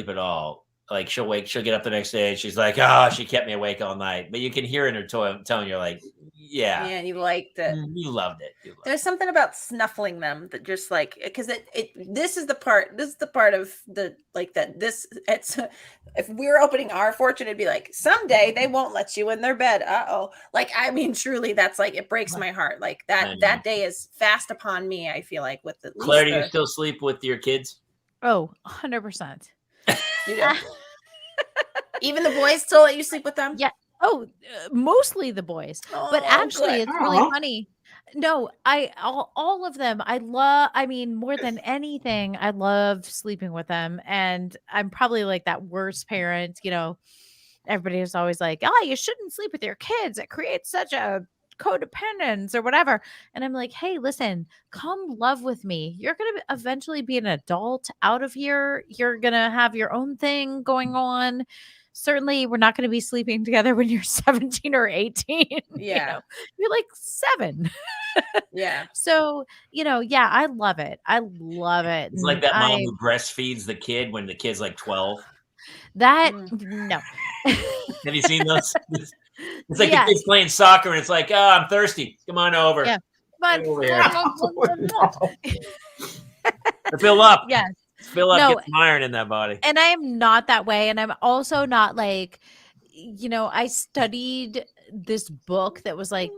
at all Like she'll get up the next day and she's like, oh, she kept me awake all night. But you can hear in her tone, you're like, yeah, you liked it. You loved it. There's something about snuffling them that just like, because this is the part of the like that this it's if we were opening our fortune, it'd be like someday they won't let you in their bed. Like I mean, truly, that's like it breaks my heart. Like that day is fast upon me. I feel like with the Claire, do you still sleep with your kids? Oh, 100%. You do. Even the boys still let you sleep with them? Yeah. Oh, mostly the boys. But actually, it's really funny. No, all of them. I mean, more than anything, I love sleeping with them. And I'm probably like that worst parent, everybody is always like, oh, you shouldn't sleep with your kids. It creates such a codependence or whatever. And I'm like, hey, listen, come love with me. You're going to eventually be an adult out of here. You're going to have your own thing going on. Certainly, we're not going to be sleeping together when you're 17 or 18. Yeah. You're like 7. Yeah. So, yeah, I love it. I love it. It's like that mom who breastfeeds the kid when the kid's like 12. No. Have you seen those? It's like the kid's playing soccer and it's like, oh, I'm thirsty. Come on over. Yeah. Come on. Fill up. Yes. Fill up, get some iron in that body. And I am not that way. And I'm also not like, I studied this book that was like,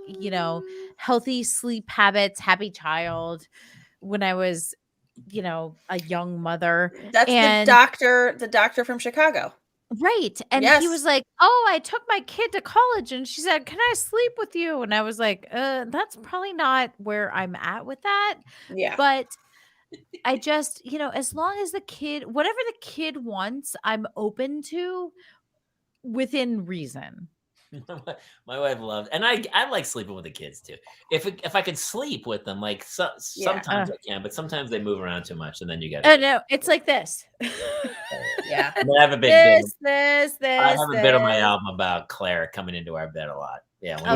healthy sleep habits, happy child when I was, a young mother. That's the doctor from Chicago. Right. And he was like, oh, I took my kid to college and she said, can I sleep with you? And I was like, that's probably not where I'm at with that. Yeah. But I just, as long as whatever the kid wants, I'm open to within reason. My wife loves, and I like sleeping with the kids too. If I could sleep with them, like sometimes I can, but sometimes they move around too much, and then you get. Oh no, it's like this. Yeah, I have a big I have a bit of my album about Claire coming into our bed a lot. Yeah. I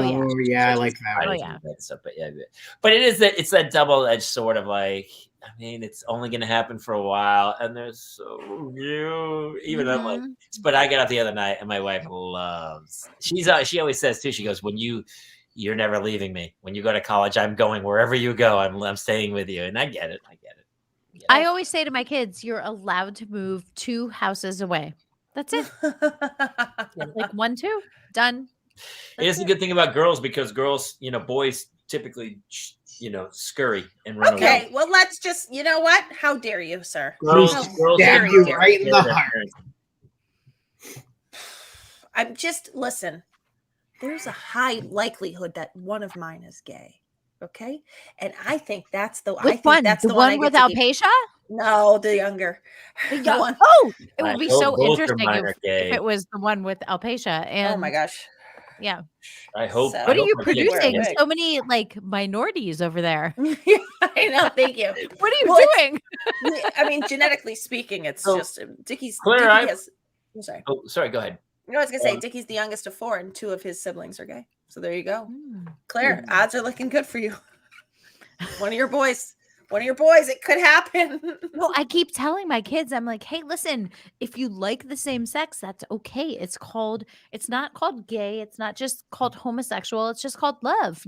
like that. Oh yeah. Stuff, but it's that double-edged sword of like, I mean, it's only going to happen for a while, and they're so new. Even though, like, but I got up the other night, and my wife loves. She always says too. She goes, "When you're never leaving me. When you go to college, I'm going wherever you go. I'm staying with you." And I get it. I always say to my kids, "You're allowed to move 2 houses away. That's it. Like 1, 2, done." It is a good thing about girls because girls, boys typically, scurry and run away. Okay, well, let's just, you know what? How dare you, sir? Girls stab you right in the heart. Listen, there's a high likelihood that one of mine is gay. Okay. And I think that's the one. That's the one with alopecia? No, the younger. The one. Oh, it would be so interesting if it was the one with alopecia. And oh my gosh. Yeah. I hope. What are you producing? So many minorities over there. I know. Thank you. What are you doing? I mean, genetically speaking, it's just Dickie's. Claire, I'm sorry. Oh, sorry. Go ahead. I was gonna say Dickie's the youngest of 4, and 2 of his siblings are gay. So there you go, Claire. Odds are looking good for you. One of your boys. It could happen. No, I keep telling my kids, I'm like, hey, listen, if you like the same sex, that's okay. It's not called gay. It's not just called homosexual. It's just called love.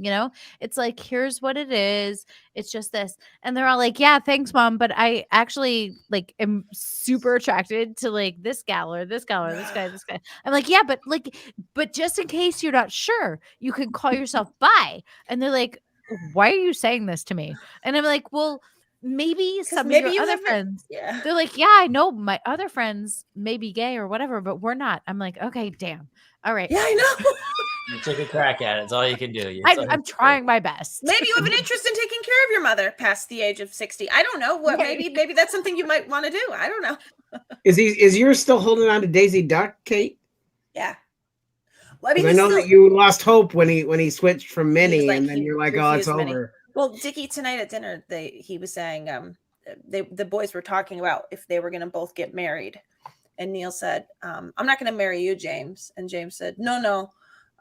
It's like, here's what it is. It's just this. And they're all like, yeah, thanks, mom. But I actually am super attracted to this gal or this gal or this guy, this guy. I'm like, yeah, but just in case you're not sure, you could call yourself bi. And they're like, why are you saying this to me? And I'm like, well, maybe some of your other friends. Yeah. They're like, yeah, I know my other friends may be gay or whatever, but we're not. I'm like, okay, damn. All right. Yeah, I know. You took a crack at it. It's all you can do. I'm trying my best. Maybe you have an interest in taking care of your mother past the age of 60. I don't know what. Maybe that's something you might want to do. I don't know. Is yours still holding on to Daisy Duck, Kate? Yeah. Well, I know that you lost hope when he switched from Minnie, and then you're like, oh, it's Minnie. over. Well, Dickie, tonight at dinner, he was saying the boys were talking about if they were going to both get married, and Neil said, "I'm not going to marry you, James," and James said, "No,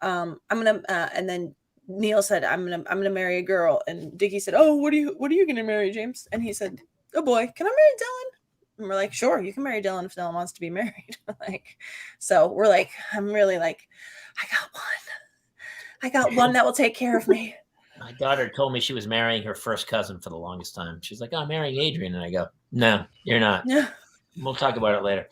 I'm gonna." And then Neil said, "I'm gonna marry a girl," and Dickie said, "Oh, what are you going to marry, James?" And he said, "A boy. Can I marry Dylan?" And we're like, sure, you can marry Dylan if Dylan wants to be married. Like, so we're like, I'm really like, I got one that will take care of me. My daughter told me she was marrying her first cousin for the longest time. She's like, oh, I'm marrying Adrian. And I go, no, you're not. Yeah. We'll talk about it later.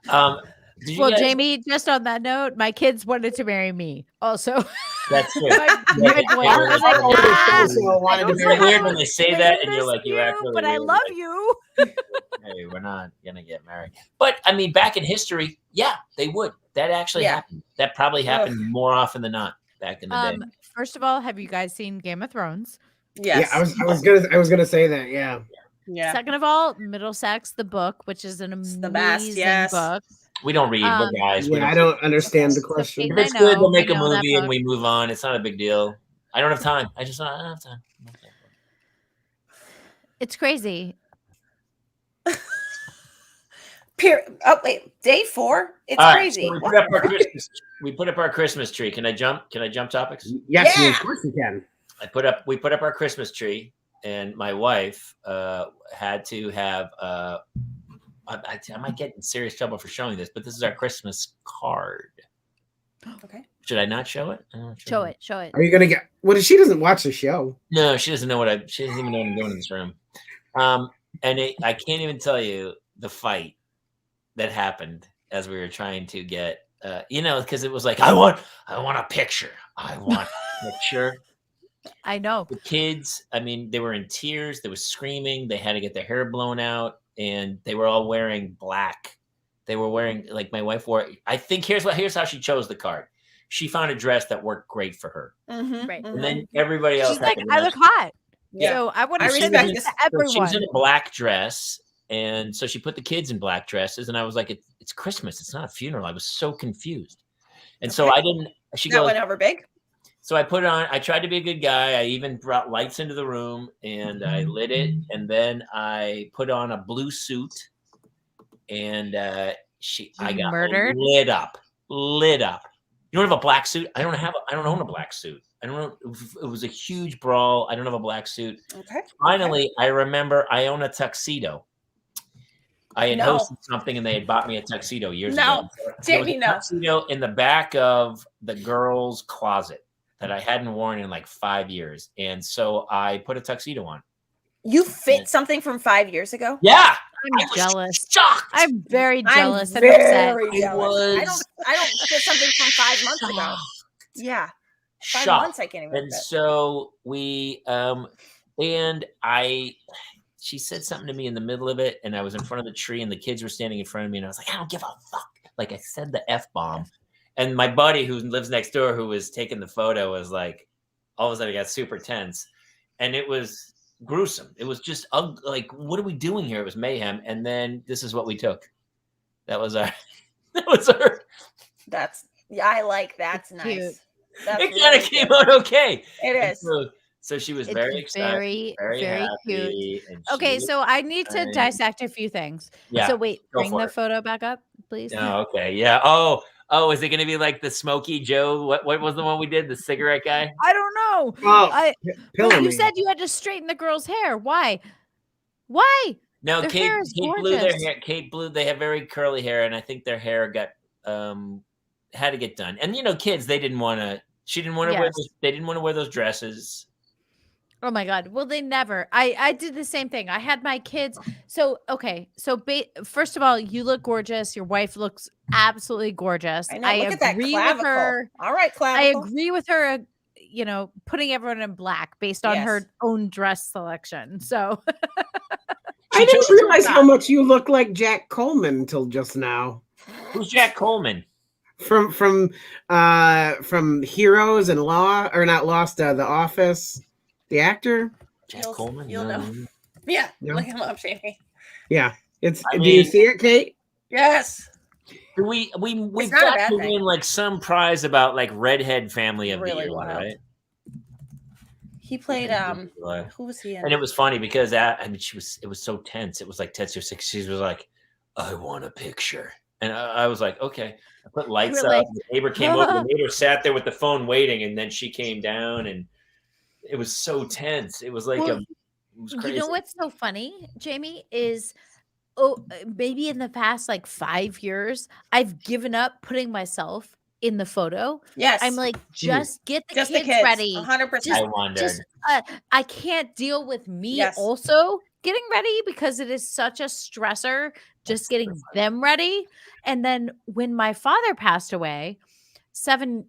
Well, Jamie, just on that note, my kids wanted to marry me also. That's true. My boy, I was like, it's weird when they say that and you're like, you act really but weird. I love you. Hey, we're not going to get married. But I mean, back in history, yeah, they would. That actually happened. That probably happened more often than not back in the day. First of all, have you guys seen Game of Thrones? Yes. Yeah, I was gonna say that. Yeah. Yeah. Second of all, Middlesex, the book, which is an amazing book. We don't read. We're guys. Yeah, I don't understand the question. If it's good, we'll make a movie and we move on. It's not a big deal. I don't have time. I don't have time. It's crazy. Oh wait, day 4. It's crazy. So we put up our Christmas tree. Can I jump? Can I jump topics? Yes, of course you can. We put up our Christmas tree, and my wife had to have. I might get in serious trouble for showing this, but this is our Christmas card. Okay. Should I not show it? Show it. Are you gonna get? Well, she doesn't watch the show. No, she doesn't know she doesn't even know what I'm doing in this room. I can't even tell you the fight that happened as we were trying to get, because it was like, I want a picture. I want a picture. I know. The kids, I mean, they were in tears. They were screaming. They had to get their hair blown out, and they were all wearing black. They were wearing, like my wife wore. I think here's how she chose the card. She found a dress that worked great for her. Mm-hmm, right. And then everybody else. She's like, I look hot. Yeah. So I want to respect this to everyone. She was in a black dress. And so she put the kids in black dresses. And I was like, it's Christmas. It's not a funeral. I was so confused. And so I didn't. She that went over big. So I put it on. I tried to be a good guy. I even brought lights into the room and I lit it. And then I put on a blue suit. And I got murdered. Lit up. You don't have a black suit? I don't own a black suit. I don't know. It was a huge brawl. I don't have a black suit. Okay. Finally, I remember I own a tuxedo. I had hosted something and they had bought me a tuxedo years ago. Jamie, no. Tuxedo in the back of the girls' closet that I hadn't worn in like 5 years. And so I put a tuxedo on. You fit something from 5 years ago? Yeah. I'm jealous. Shocked. I'm very jealous and very upset. Jealous. I don't fit something from 5 months ago. Yeah. 5 months I can't even And fit. so we she said something to me in the middle of it, and I was in front of the tree, and the kids were standing in front of me, and I was like, I don't give a fuck. Like I said the F-bomb. And my buddy who lives next door, who was taking the photo, was like, all of a sudden I got super tense. And it was gruesome. It was just like, what are we doing here? It was mayhem. And then this is what we took. That was our. I like that's nice. Cute. That's it kind of came out okay. It is. So she was very excited, very happy, cute. Okay, so I need to dissect a few things. Yeah. So wait, bring the photo back up, please. Oh, okay. Yeah. Oh, is it going to be like the Smokey Joe? What was the one we did? The cigarette guy? I don't know. Oh, you said you had to straighten the girl's hair. Why? No, their Kate hair is blew their gorgeous. hair. Kate blew. They have very curly hair, and I think their hair got had to get done. And kids, they didn't want to. She didn't want to wear. They didn't want to wear those dresses. Oh my God. Well, they never. I did the same thing. I had my kids. So, okay. So first of all, you look gorgeous. Your wife looks absolutely gorgeous. I know. Look at that clavicle. With her. All right, clavicle. I agree with her, putting everyone in black based on her own dress selection. So I didn't realize how much you look like Jack Coleman until just now. Who's Jack Coleman? From Heroes and Law, or not Lost, The Office. The actor? Jack Coleman? You'll know. Yeah. No. Look him up, Jamie. Yeah. Do you see it, Kate? Yes. We've got to win like some prize about like redhead family of the year, right? He played who was he in? And it was funny because it was so tense. It was like tense. She was like, I want a picture. And I was like, okay. I put lights up. Like, the neighbor came over. The neighbor sat there with the phone waiting, and then she came down, and it was so tense. It was like it was crazy. You know what's so funny, Jamie, is maybe in the past like 5 years, I've given up putting myself in the photo. Yes. I'm like, just get the Just kids the kids. ready. 100%. I wondered. I can't deal with me Yes. also getting ready because it is such a stressor just getting them ready. And then when my father passed away 7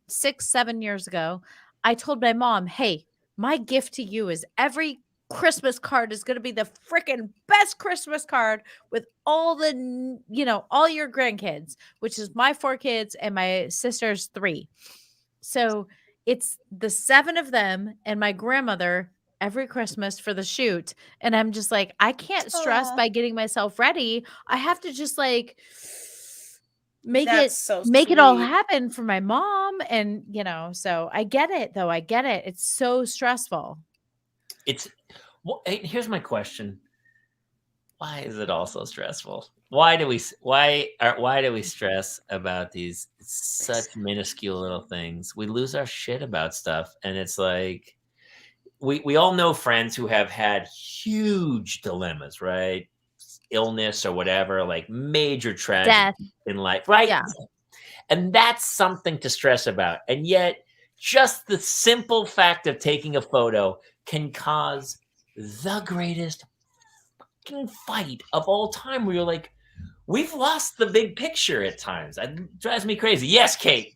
years ago, I told my mom, hey, my gift to you is every Christmas card is going to be the freaking best Christmas card with all the, all your grandkids, which is my 4 kids and my sister's 3. So it's the 7 of them and my grandmother every Christmas for the shoot. And I'm just like, I can't stress by getting myself ready. I have to just like make it all happen for my mom. And, so I get it though. I get it. It's so stressful. Here's my question. Why is it all so stressful? Why do we stress about these such minuscule little things? We lose our shit about stuff. And it's like, we all know friends who have had huge dilemmas, right? Illness or whatever, like major tragedy in life, right? Yeah. And that's something to stress about. And yet just the simple fact of taking a photo can cause the greatest fucking fight of all time, where you're like, we've lost the big picture at times. It drives me crazy. Yes, Kate,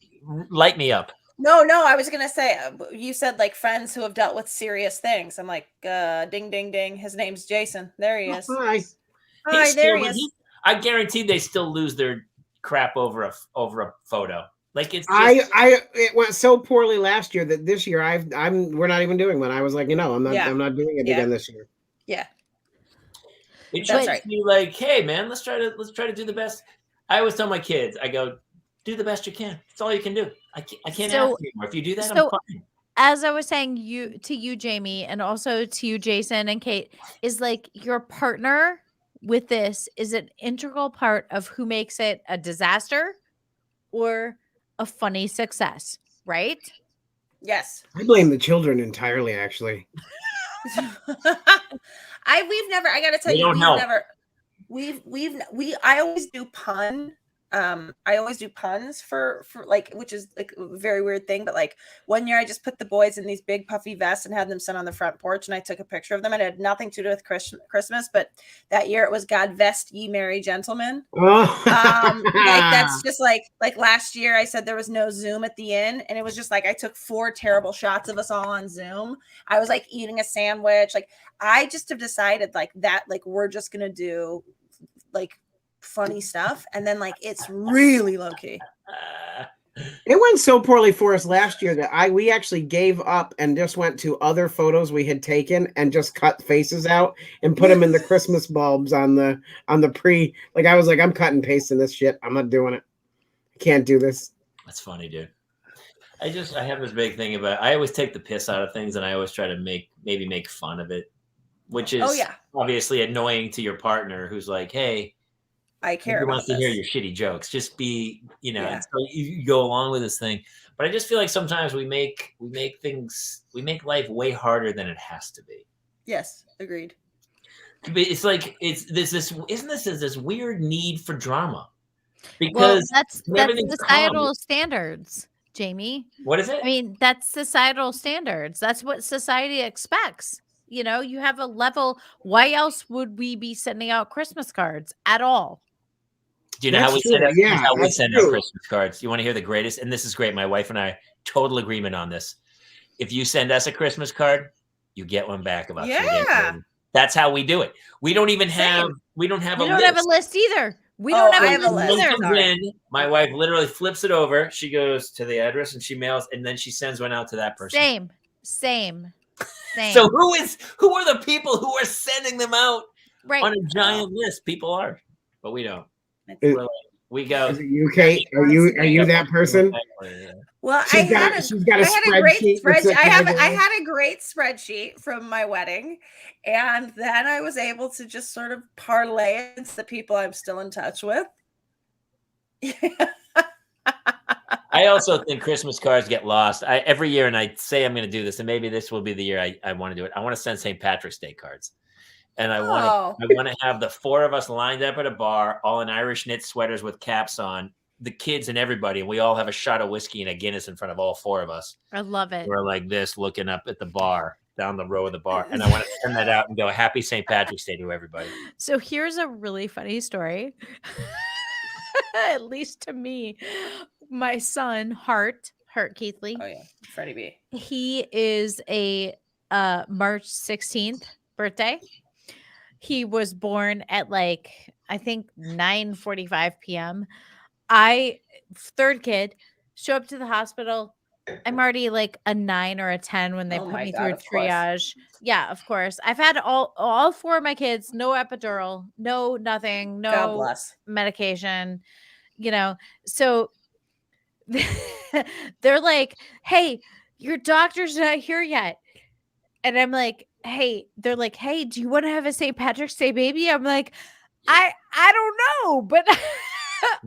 light me up. No, I was gonna say, you said like friends who have dealt with serious things. I'm like, ding, ding, ding. His name's Jason. There he is. Hi. There he is. I guarantee they still lose their crap over a photo. Like it's. It went so poorly last year that this year we're not even doing one. I was like, I'm not doing it again this year. Yeah. It should be like, hey man, let's try to do the best. I always tell my kids, I go, do the best you can. That's all you can do. I can't ask you more. If you do that, I'm fine. As I was saying to you, Jamie, and also to you, Jason and Kate, is like your partner with this is an integral part of who makes it a disaster or a funny success, right? Yes. I blame the children entirely, actually. I gotta tell you, I always do I always do puns for like, which is like a very weird thing, but like one year I just put the boys in these big puffy vests and had them sit on the front porch, and I took a picture of them. It had nothing to do with Christmas, but that year it was God Vest Ye Merry Gentlemen. Like that's just like last year I said there was no Zoom at the end, and it was just like I took 4 terrible shots of us all on Zoom. I was like eating a sandwich. Like I just have decided like that, like we're just gonna do like funny stuff, and then like it's really low key. It went so poorly for us last year that we actually gave up and just went to other photos we had taken and just cut faces out and put them in the Christmas bulbs on the pre. Like I was like, I'm cutting and pasting this shit. I'm not doing it. I can't do this. That's funny, dude. I have this big thing about. I always take the piss out of things, and I always try to make fun of it, which is obviously annoying to your partner, who's like, hey. I care about wants to hear your shitty jokes. Just be, and so you go along with this thing. But I just feel like sometimes we make life way harder than it has to be. Yes, agreed. It's like isn't this weird need for drama? Because that's societal standards, Jamie. What is it? I mean, that's societal standards. That's what society expects. You have a level. Why else would we be sending out Christmas cards at all? Do you know how we send out Christmas cards? You want to hear the greatest? And this is great. My wife and I, total agreement on this. If you send us a Christmas card, you get one back about 3 days later. That's how we do it. We don't even have. We don't have a list. We don't have a list either. We don't have a list either. My wife literally flips it over. She goes to the address and she mails, and then she sends one out to that person. Same. So who are the people who are sending them out on a giant list? People are, but we don't. We go. Is it you, Kate? Are you that person? Well, I had a great spreadsheet. I had a great spreadsheet from my wedding, and then I was able to just sort of parlay it into the people I'm still in touch with. I also think Christmas cards get lost every year, and I say I'm going to do this, and maybe this will be the year I want to do it. I want to send St. Patrick's Day cards, and I want to have the 4 of us lined up at a bar, all in Irish knit sweaters with caps on, the kids and everybody, and we all have a shot of whiskey and a Guinness in front of all 4 of us. I love it. We're like this, looking up at the bar, down the row of the bar, and I want to send that out and go, "Happy St. Patrick's Day to everybody." So here's a really funny story. At least to me, my son Hart Keithley. Oh yeah, Freddie B. He is a March 16th birthday. He was born at like I think 9:45 p.m. Third kid, show up to the hospital. I'm already like a 9 or a 10 when they put me through triage. Yeah, of course. I've had all 4 of my kids, no epidural, no nothing, no medication, So they're like, "Hey, your doctor's not here yet." And I'm like, they're like, "Hey, do you want to have a St. Patrick's Day baby?" I'm like, I don't know, but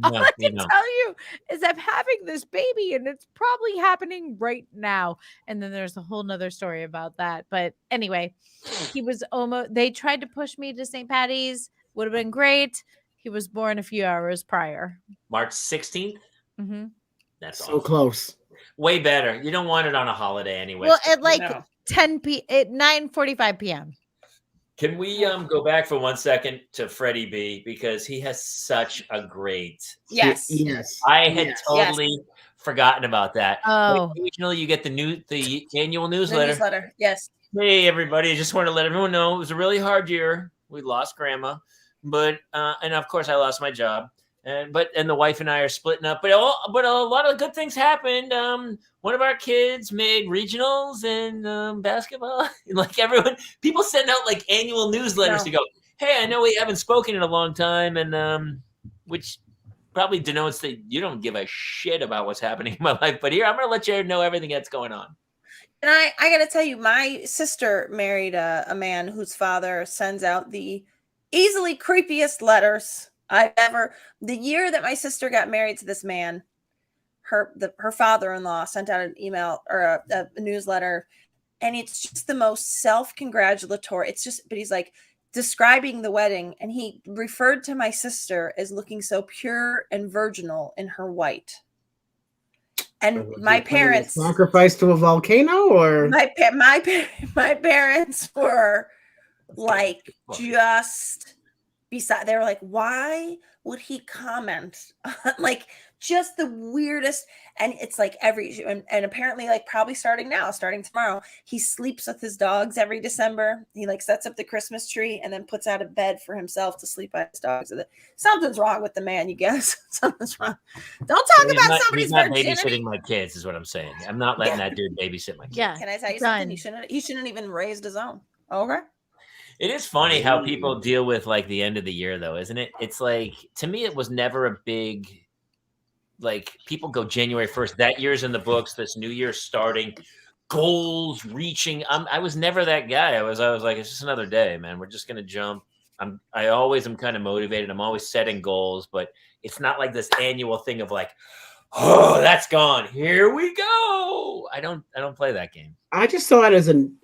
all I can tell you is I'm having this baby and it's probably happening right now. And then there's a whole nother story about that. But anyway, they tried to push me to St. Patty's. Would have been great. He was born a few hours prior. March 16th? Mm-hmm. That's so close. Way better. You don't want it on a holiday anyway. Well, at like 9:45 p.m. Can we go back for 1 second to Freddie B, because he has such a great yes. I had totally forgotten about that. Oh, occasionally you get the annual newsletter. The newsletter, yes. Hey everybody, I just want to let everyone know it was a really hard year. We lost Grandma, but and of course I lost my job. And the wife and I are splitting up, but a lot of good things happened. One of our kids made regionals in basketball. Like people send out like annual newsletters to go, "Hey, I know we haven't spoken in a long time," and which probably denotes that you don't give a shit about what's happening in my life. But here, I'm going to let you know everything that's going on. And I got to tell you, my sister married a man whose father sends out the easily creepiest letters I've ever. The year that my sister got married to this man, her father-in-law sent out an email or a newsletter, and it's just the most self-congratulatory. But he's like describing the wedding, and he referred to my sister as looking so pure and virginal in her white. And my parents sacrificed to a volcano, or my parents were like just beside. They were like, why would he comment like just the weirdest? And it's like and apparently like probably starting tomorrow, he sleeps with his dogs every December. He like sets up the Christmas tree and then puts out a bed for himself to sleep by his dogs. Something's wrong with the man, you guess. Something's wrong. Don't talk about somebody's virginity. He's not babysitting my kids is what I'm saying. I'm not letting that dude babysit my kids. Yeah. Can I tell you something? He shouldn't even raised his own. Okay. It is funny how people deal with like the end of the year though, isn't it? It's like, to me, it was never a big, like people go January 1st, that year's in the books, this new year's starting, goals, reaching. I was never that guy. I was like, it's just another day, man. We're just going to jump. I always am kind of motivated. I'm always setting goals, but it's not like this annual thing of like, oh, that's gone. Here we go. I don't play that game. I just saw it as an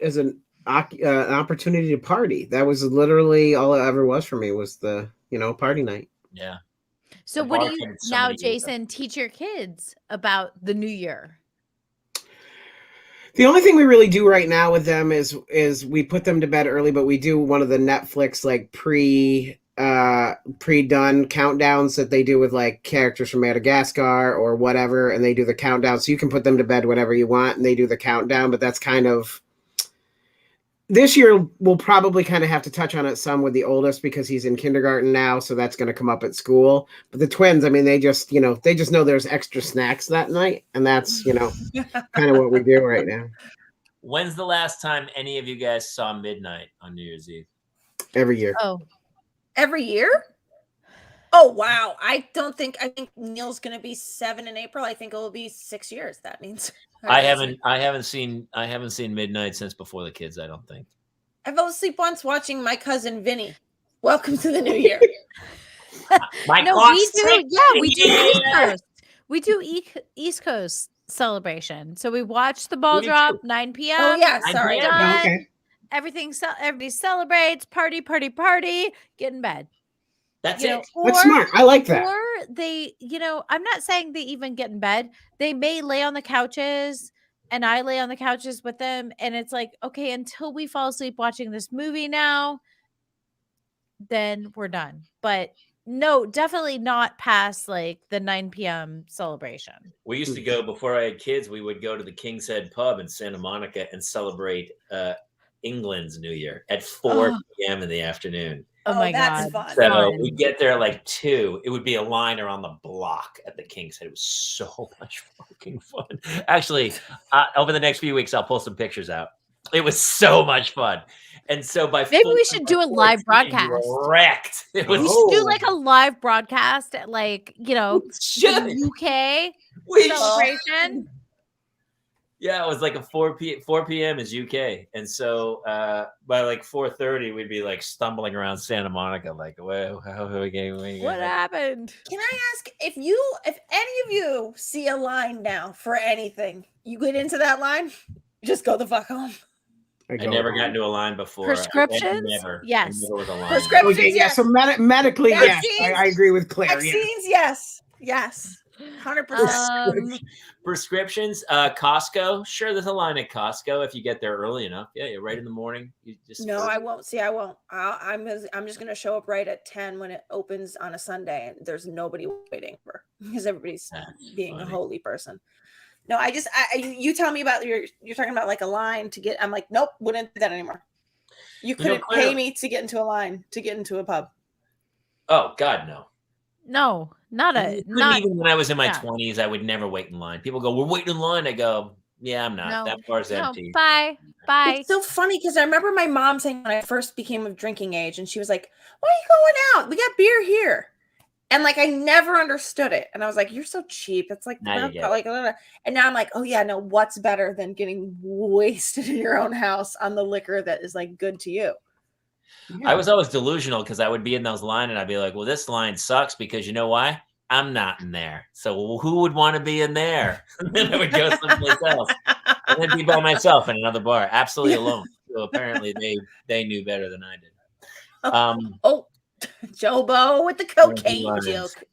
opportunity to party. That was literally all it ever was for me, was the party night. Yeah. So what do you now, Jason, teach your kids about the new year? The only thing we really do right now with them is we put them to bed early, but we do one of the Netflix like pre-done countdowns that they do with like characters from Madagascar or whatever, and they do the countdown. So you can put them to bed whenever you want, and they do the countdown. But that's kind of, this year we'll probably kind of have to touch on it some with the oldest because he's in kindergarten now, so that's going to come up at school. But the twins, I mean, they just know there's extra snacks that night, and that's kind of what we do right now. When's the last time any of you guys saw midnight on New Year's Eve? Every year. Oh, every year? Oh wow! I think Neil's going to be 7 in April. I think it will be 6 years. That means I haven't seen midnight since before the kids. I don't think. I fell asleep once watching my cousin Vinny. Welcome to the new year. We do East Coast. We do East Coast celebration. So we watch the ball drop 9 p.m. Oh yeah, sorry. Okay. everybody celebrates, party, get in bed. That's it. That's smart. I like that. Or they, I'm not saying they even get in bed. They may lay on the couches and I lay on the couches with them. And it's like, okay, until we fall asleep watching this movie now, then we're done. But no, definitely not past like the 9 p.m. celebration. We used to go, before I had kids, we would go to the King's Head pub in Santa Monica and celebrate England's New Year at 4 p.m. in the afternoon. Oh my that's God. fun. So we get there like 2. It would be a line around the block at the King's Head. It was so much fucking fun. Actually, over the next few weeks, I'll pull some pictures out. It was so much fun. And so maybe we should do a live broadcast. Wrecked. We should do like a live broadcast at like, the UK celebration. Yeah, it was like a 4 p.m. is UK. And so by like 4:30, we'd be like stumbling around Santa Monica, like, well, how are we getting? What happened? Can I ask if any of you see a line now for anything, you get into that line, you just go the fuck home. I never got into a line before. Prescriptions? Never. Yes. Never was a line. Prescriptions, Okay, yeah. So medically, yes. I agree with Claire. Vaccines, yes. 100%. Prescriptions, Costco. Sure, there's a line at Costco if you get there early enough. Yeah, you're right in the morning. You just I won't. See, I won't. I'm just gonna show up right at 10 when it opens on a Sunday, and there's nobody waiting for because everybody's being a holy person. No, you tell me about you're talking about like a line to get. I'm like, nope, wouldn't do that anymore. You couldn't pay me to get into a line to get into a pub. Oh God, no. No, even when I was in my 20s, I would never wait in line. People go, "We're waiting in line." I go, "Yeah, I'm not. No, that bar's empty." Bye. It's so funny because I remember my mom saying when I first became of drinking age, and she was like, "Why are you going out? We got beer here." And like I never understood it, and I was like, "You're so cheap." It's like, and now I'm like, "Oh yeah, no. What's better than getting wasted in your own house on the liquor that is like good to you?" Yeah. I was always delusional because I would be in those lines and I'd be like, well, this line sucks because you know why? I'm not in there. So who would want to be in there? And then I would go someplace else and then be by myself in another bar, absolutely alone. So apparently they knew better than I did. Jobo with the cocaine joke.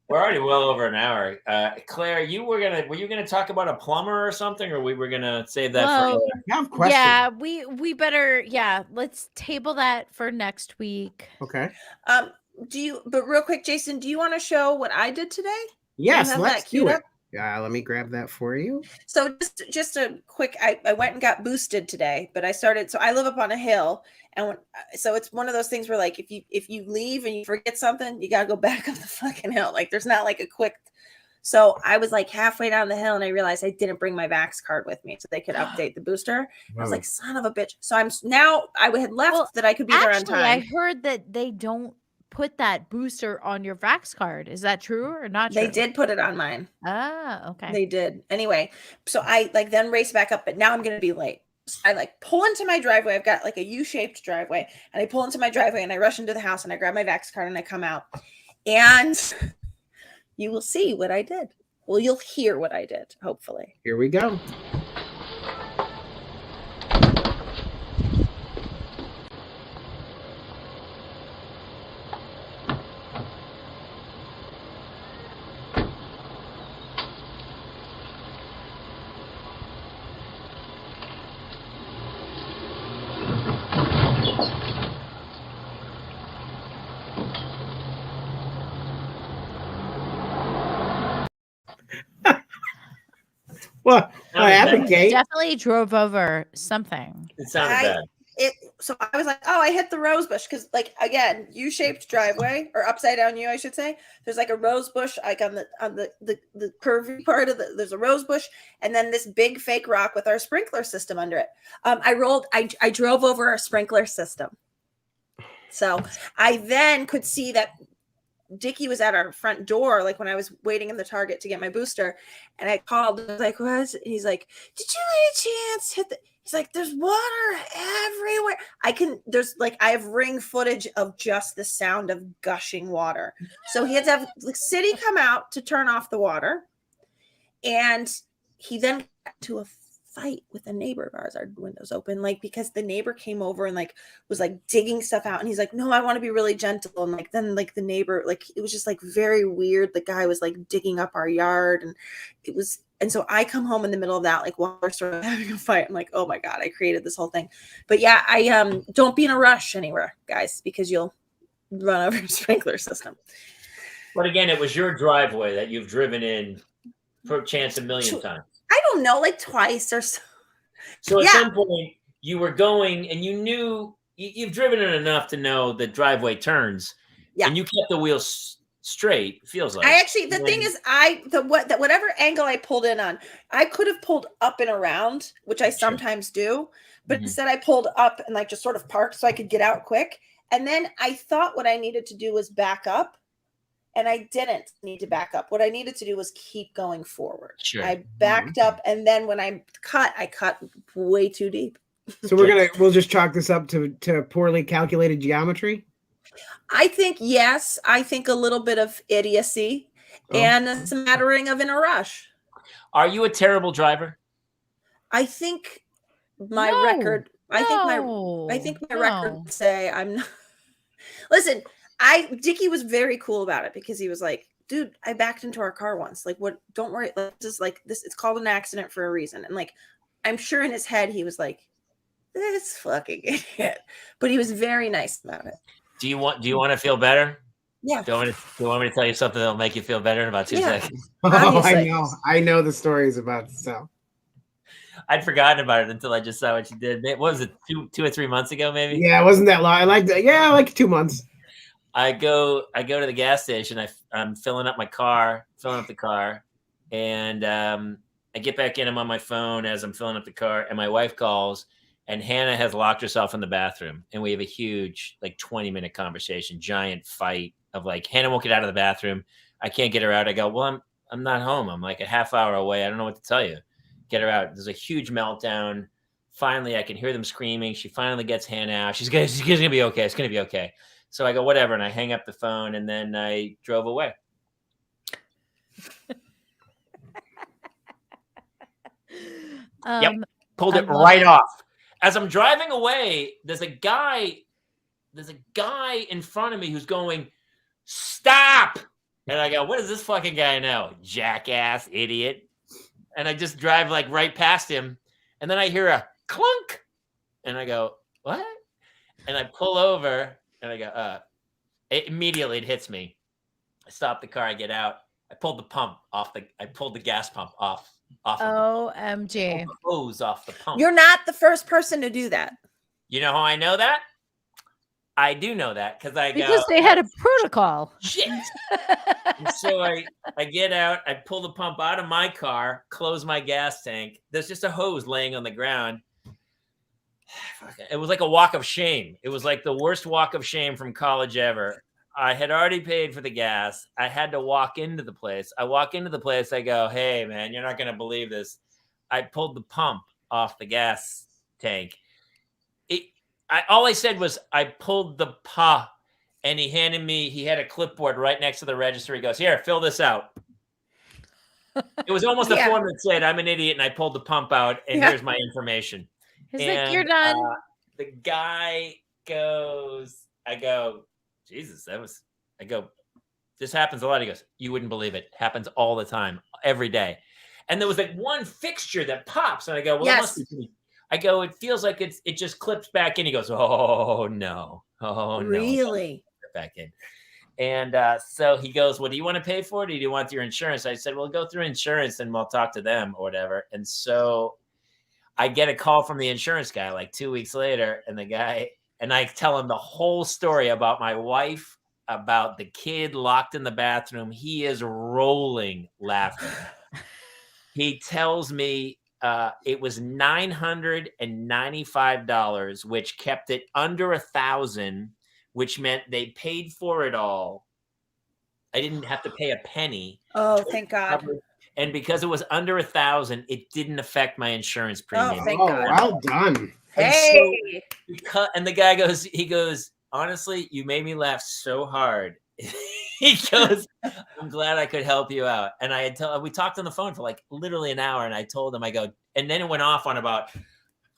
We're already well over an hour. Claire, were you gonna talk about a plumber or something, or we were gonna save that for later? I have questions. Yeah, we better let's table that for next week. Okay. But real quick, Jason, do you want to show what I did today? Yes, let's do it. Yeah, let me grab that for you. So just a quick, I went and got boosted today, but so I live up on a hill, and so it's one of those things where like if you leave and you forget something, you got to go back up the fucking hill. Like there's not like a quick. So I was like halfway down the hill and I realized I didn't bring my Vax card with me so they could update the booster. I was like, son of a bitch. So I had left that I could be there on time. I heard that they don't put that booster on your Vax card. Is that true or not true? They did put it on mine. Ah, okay. They did. Anyway, so I like then race back up, but now I'm going to be late. So I like pull into my driveway. I've got like a U-shaped driveway, and I pull into my driveway and I rush into the house and I grab my Vax card and I come out, and you will see what I did. Well, you'll hear what I did, hopefully. Here we go. What happened, Kate? Definitely drove over something. It sounded bad. So I was like, oh, I hit the rose bush because, like, again, U-shaped driveway or upside down U, I should say. There's like a rose bush, like on the curvy part of there's a rose bush, and then this big fake rock with our sprinkler system under it. I drove over our sprinkler system, so I then could see that Dickie was at our front door, like when I was waiting in the Target to get my booster, and I called. I was like, "What?" And he's like, "Did you by chance hit the?" He's like, "There's water everywhere." I have ring footage of just the sound of gushing water. So he had to have the city come out to turn off the water, and he then got to a fight with a neighbor of ours. Our windows open, like, because the neighbor came over and like was like digging stuff out, and he's like, no, I want to be really gentle. And like then like the neighbor, like it was just like very weird. The guy was like digging up our yard, and it was, and so I come home in the middle of that, like while we're sort of having a fight. I'm like, oh my God, I created this whole thing. But yeah, I don't be in a rush anywhere, guys, because you'll run over your sprinkler system. But again, it was your driveway that you've driven in per chance a million times. I don't know, like twice or so. So at some point you were going and you knew you've driven it enough to know the driveway turns, and you kept the wheels straight. It feels like I actually, the thing is, whatever angle I pulled in on, I could have pulled up and around, which I sometimes do, but instead I pulled up and like just sort of parked so I could get out quick. And then I thought what I needed to do was back up. And I didn't need to back up. What I needed to do was keep going forward. Sure. I backed up, and then when I cut way too deep. So we'll just chalk this up to poorly calculated geometry. I think yes. I think a little bit of idiocy and a smattering of in a rush. Are you a terrible driver? I think my record. I think my record would say I'm not. Listen. Dickie was very cool about it because he was like, dude, I backed into our car once. Like, what? Don't worry. Just like this, it's called an accident for a reason. And like, I'm sure in his head, he was like, this fucking idiot. But he was very nice about it. Do you want to feel better? Yeah. Do you want me to tell you something that'll make you feel better in about 2 seconds? Oh, I know the story is about to tell. I'd forgotten about it until I just saw what you did. What was it, 2 or 3 months ago, maybe? Yeah, it wasn't that long. I liked it. Yeah, like 2 months. I go to the gas station. I'm filling up the car, and I get back in. I'm on my phone as I'm filling up the car, and my wife calls, and Hannah has locked herself in the bathroom, and we have a huge, like 20-minute conversation, giant fight of like, Hannah won't get out of the bathroom. I can't get her out. I go, well, I'm not home. I'm like a half hour away. I don't know what to tell you. Get her out. There's a huge meltdown. Finally, I can hear them screaming. She finally gets Hannah out. She's gonna be okay. It's gonna be okay. So I go, whatever, and I hang up the phone, and then I drove away. Pulled it right off. As I'm driving away, there's a guy in front of me who's going, stop! And I go, what does this fucking guy know? Jackass, idiot. And I just drive like right past him, and then I hear a clunk, and I go, what? And I pull over. And I go, immediately it hits me. I stop the car. I get out. I pulled the gas pump off. OMG. The hose off the pump. You're not the first person to do that. You know how I know that? I do know that because they had a protocol. Shit. And so I get out. I pull the pump out of my car, close my gas tank. There's just a hose laying on the ground. It was like a walk of shame. It was like the worst walk of shame from college ever. I had already paid for the gas. I had to walk into the place. I walk into the place. I go, hey, man, you're not going to believe this. I pulled the pump off the gas tank. All I said was I pulled the pump, and he had a clipboard right next to the register. He goes, here, fill this out. It was almost a form that said, I'm an idiot, and I pulled the pump out, and here's my information. He's like, you're done. The guy goes, I go, Jesus, this happens a lot. He goes, you wouldn't believe it. Happens all the time, every day. And there was like one fixture that pops. And I go, well, it must be. I go, it feels like it just clips back in. He goes, oh, no. Oh, no. Really? Back in. And so he goes, well, do you want to pay for it? Or do you want your insurance? I said, well, go through insurance and we'll talk to them or whatever. And so I get a call from the insurance guy like 2 weeks later, and I tell him the whole story about my wife, about the kid locked in the bathroom. He is rolling laughing. He tells me it was $995, which kept it under $1,000, which meant they paid for it all. I didn't have to pay a penny. Oh, thank God. And because it was under $1,000, it didn't affect my insurance premium. Oh, thank God. Well done. Hey. And the guy goes, honestly, you made me laugh so hard. He goes, I'm glad I could help you out. And we talked on the phone for like literally an hour. And I told him, I go, and then it went off on about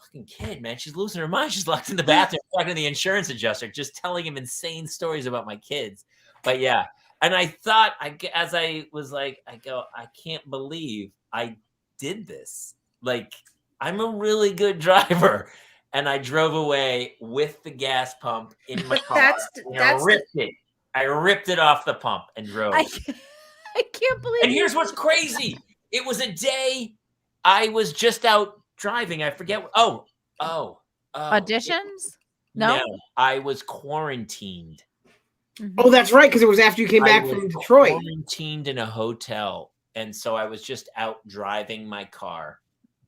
fucking kid, man. She's losing her mind. She's locked in the bathroom talking to the insurance adjuster, just telling him insane stories about my kids. But yeah. And I thought, as I was like, I go, I can't believe I did this. Like, I'm a really good driver. And I drove away with the gas pump in my car. I ripped it off the pump and drove. I can't believe. And here's what's crazy. It was a day I was just out driving. I forget. Auditions? No, I was quarantined. Mm-hmm. Oh, that's right, because it was after you came back from Detroit. Quarantined in a hotel. And so I was just out driving my car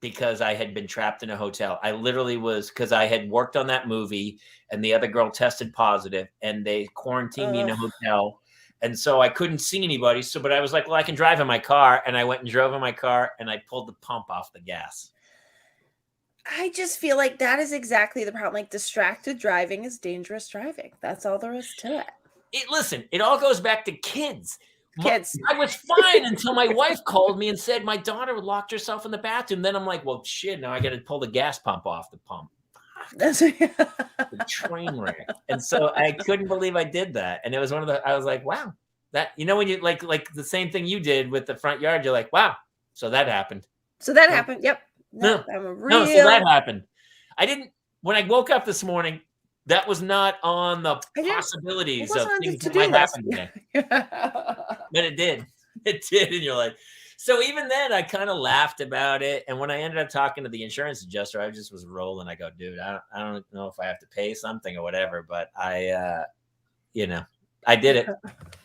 because I had been trapped in a hotel. I literally was, because I had worked on that movie and the other girl tested positive and they quarantined me in a hotel. And so I couldn't see anybody. But I was like, well, I can drive in my car. And I went and drove in my car and I pulled the pump off the gas. I just feel like that is exactly the problem. Like, distracted driving is dangerous driving. That's all there is to it. Listen, it all goes back to kids. Kids. I was fine until my wife called me and said my daughter locked herself in the bathroom. Then I'm like, well, shit, now I got to pull the gas pump off the pump. That's the train wreck. And so I couldn't believe I did that. And it was I was like, wow, that, when you like the same thing you did with the front yard, you're like, wow. So that happened. Yep. So that happened. When I woke up this morning, that was not on the possibilities of things that might happen today. But it did. It did. And you're like, so even then I kind of laughed about it. And when I ended up talking to the insurance adjuster, I just was rolling. I go, dude, I don't know if I have to pay something or whatever, but I did it.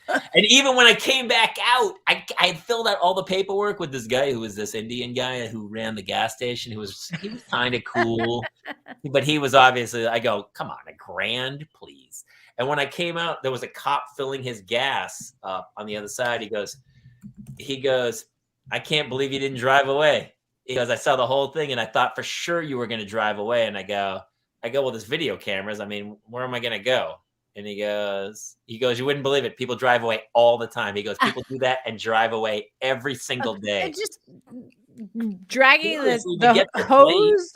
And even when I came back out, I filled out all the paperwork with this guy who was this Indian guy who ran the gas station. He was kind of cool, but he was obviously, I go, come on, $1,000, please. And when I came out, there was a cop filling his gas up on the other side. He goes, I can't believe you didn't drive away. He goes, I saw the whole thing and I thought for sure you were going to drive away. And I go, well, there's video cameras. I mean, where am I going to go? And he goes, you wouldn't believe it. People drive away all the time. He goes, people do that and drive away every single day. Just dragging the hose.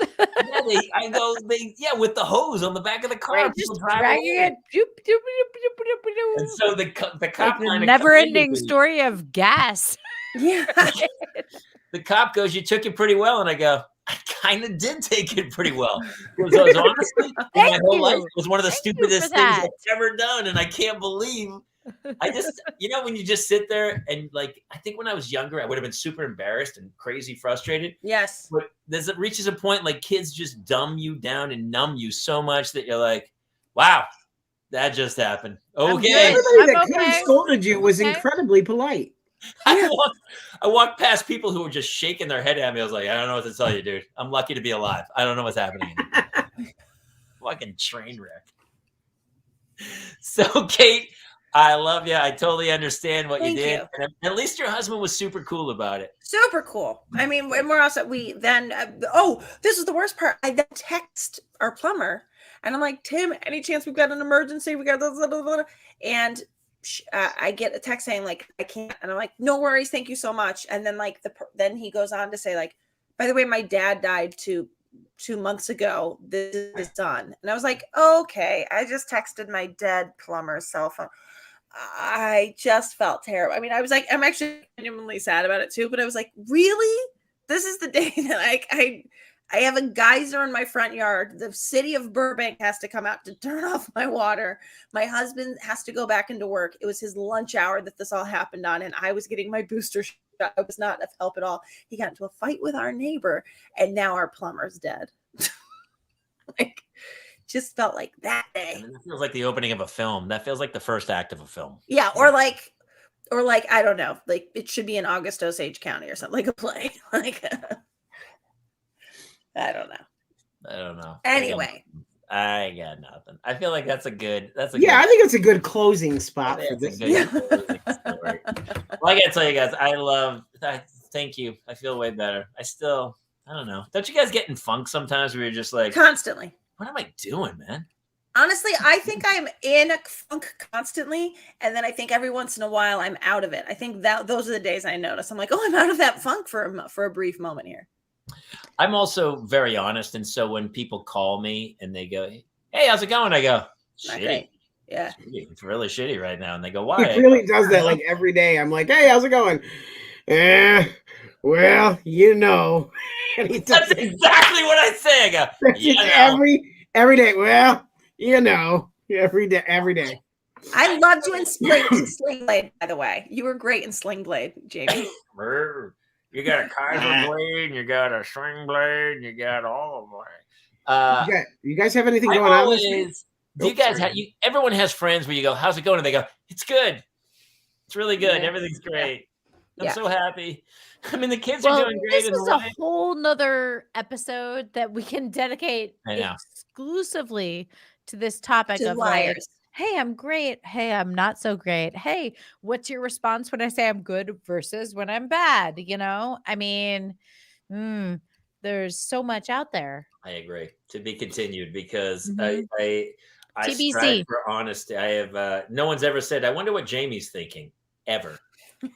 With the hose on the back of the car. Right, just dragging it. And so the cop like the never-ending story of gas. Yeah. The cop goes, you took it pretty well. And I go, I kind of did take it pretty well. Because honestly, my whole life was one of the stupidest things I've ever done. And I can't believe, I just, when you just sit there and like, I think when I was younger, I would have been super embarrassed and crazy frustrated. Yes. But it reaches a point like kids just dumb you down and numb you so much that you're like, wow, that just happened. Okay. Everybody that could have scolded you was incredibly polite. I walked past people who were just shaking their head at me. I was like, I don't know what to tell you, dude. I'm lucky to be alive. I don't know what's happening. Fucking train wreck. So, Kate, I love you. I totally understand what you did. And at least your husband was super cool about it. Super cool. I mean, and we're also, this is the worst part. I then text our plumber and I'm like, Tim, any chance we've got an emergency? We got blah, blah, blah, blah. And I get a text saying like, I can't. And I'm like, no worries. Thank you so much. And then like, then he goes on to say like, by the way, my dad died 2 months ago. This is his son. And I was like, okay, I just texted my dead plumber's cell phone. I just felt terrible. I mean, I was like, I'm actually genuinely sad about it too, but I was like, really? This is the day that I have a geyser in my front yard. The city of Burbank has to come out to turn off my water. My husband has to go back into work. It was his lunch hour that this all happened on, and I was getting my booster shot. I was not of help at all. He got into a fight with our neighbor, and now our plumber's dead. Like, just felt like that day. I mean, that feels like the opening of a film. That feels like the first act of a film. Yeah, or like I don't know, like it should be in August Osage County or something, like a play. Like I don't know. Anyway, I got nothing. I feel like that's a good. I think it's a good closing spot for this. Closing story. Well, I gotta tell you guys, thank you. I feel way better. I don't know. Don't you guys get in funk sometimes where you're just like constantly? What am I doing, man? Honestly, I think I'm in a funk constantly, and then I think every once in a while I'm out of it. I think that those are the days I notice. I'm like, oh, I'm out of that funk for a brief moment here. I'm also very honest, and so when people call me and they go, "Hey, how's it going?" I go, "Shitty." Yeah, shitty. It's really shitty right now. And they go, "Why?" He really does that like every day. I'm like, "Hey, how's it going?" Well, you know. And he does That's exactly what I say. I go, you know. Every day. Well, you know, every day. I loved you in Sling Blade, by the way. You were great in Sling Blade, Jamie. You got a Kaiser blade, and you got a string blade, and you got all of them. You guys have anything going on this week? Do you guys have? Everyone has friends where you go, "How's it going?" And they go, "It's good. It's really good. Yeah. Everything's great. I'm so happy." I mean, the kids are doing great. This is a whole nother episode that we can dedicate exclusively to this topic of like, hey, I'm great. Hey, I'm not so great. Hey, what's your response when I say I'm good versus when I'm bad? You know, I mean, there's so much out there. I agree. To be continued, because I strive for honesty. I have no one's ever said, "I wonder what Jamie's thinking," ever.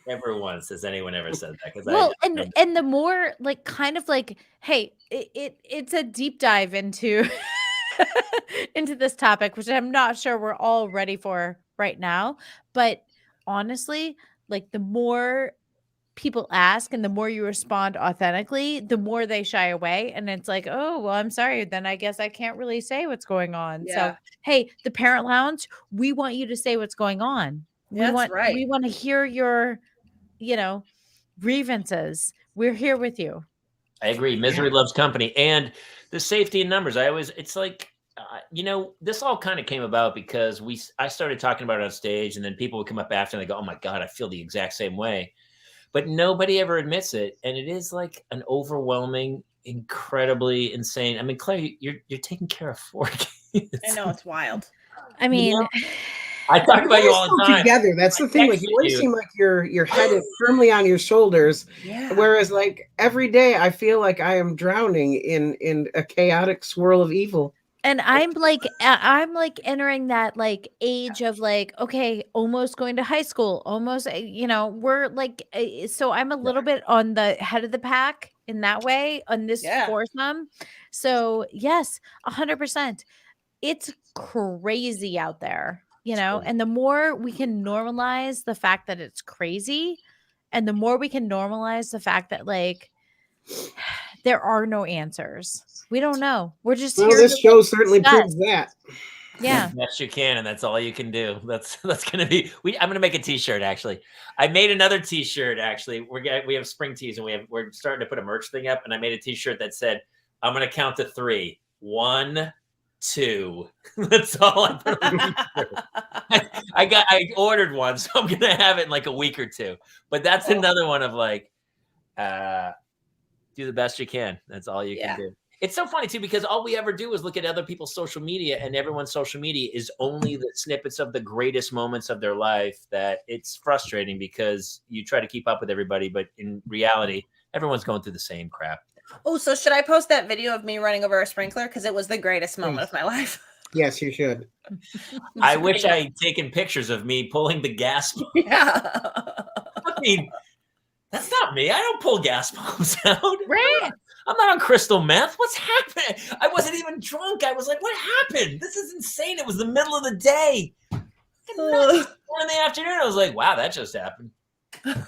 Never once has anyone ever said that. Well, and the more like kind of like, hey, it's a deep dive into into this topic, which I'm not sure we're all ready for right now. But honestly, like the more people ask and the more you respond authentically, the more they shy away. And it's like, oh, well, I'm sorry. Then I guess I can't really say what's going on. Yeah. So, hey, the Parent Lounge, we want you to say what's going on. We want to hear your, grievances. We're here with you. I agree. Misery loves company, and the safety in numbers. It's like, this all kind of came about because I started talking about it on stage, and then people would come up after and they go, "Oh my God, I feel the exact same way." But nobody ever admits it. And it is like an overwhelming, incredibly insane. I mean, Claire, you're taking care of 4 kids. I know, it's wild. I mean, I talk about you all the time. Together. That's the thing. Like you always seem like your head is firmly on your shoulders. Yeah. Whereas like every day I feel like I am drowning in a chaotic swirl of evil. And I'm like entering that like age of like, okay, almost going to high school, almost, we're like, so I'm a little bit on the head of the pack in that way on this foursome. So yes, 100%. It's crazy out there, and the more we can normalize the fact that it's crazy, and the more we can normalize the fact that like there are no answers. We don't know. We're just here. This show certainly proves that. Yeah. Yes, you can, and that's all you can do. That's gonna be. I'm gonna make a T-shirt. Actually, I made another T-shirt. Actually, we have spring tees, and we're starting to put a merch thing up. And I made a T-shirt that said, "I'm gonna count to 3. 1, 2." That's all I put on the T-shirt. I ordered one, so I'm gonna have it in like a week or 2. But that's another one of like, do the best you can. That's all you can do. It's so funny too, because all we ever do is look at other people's social media, and everyone's social media is only the snippets of the greatest moments of their life. That it's frustrating because you try to keep up with everybody, but in reality, everyone's going through the same crap. Oh, so should I post that video of me running over a sprinkler? Because it was the greatest moment of my life. Yes, you should. I wish I had taken pictures of me pulling the gas pump. Yeah. I mean, that's not me. I don't pull gas pumps out. Right. I'm not on crystal meth. What's happening? I wasn't even drunk. I was like, what happened? This is insane. It was the middle of the day. 4 in the afternoon. I was like, wow, that just happened. That's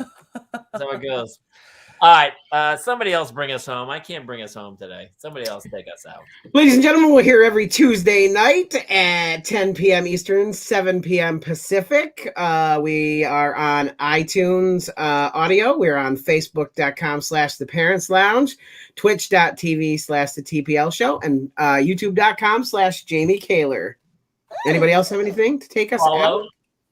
how it goes. All right. Somebody else bring us home. I can't bring us home today. Somebody else take us out. Ladies and gentlemen, we're here every Tuesday night at 10 p.m. Eastern, 7 p.m. Pacific. We are on iTunes audio. We're on Facebook.com/The Parents Lounge, Twitch.tv/The TPL Show, and YouTube.com/Jamie Kaler. Anybody else have anything to take us out?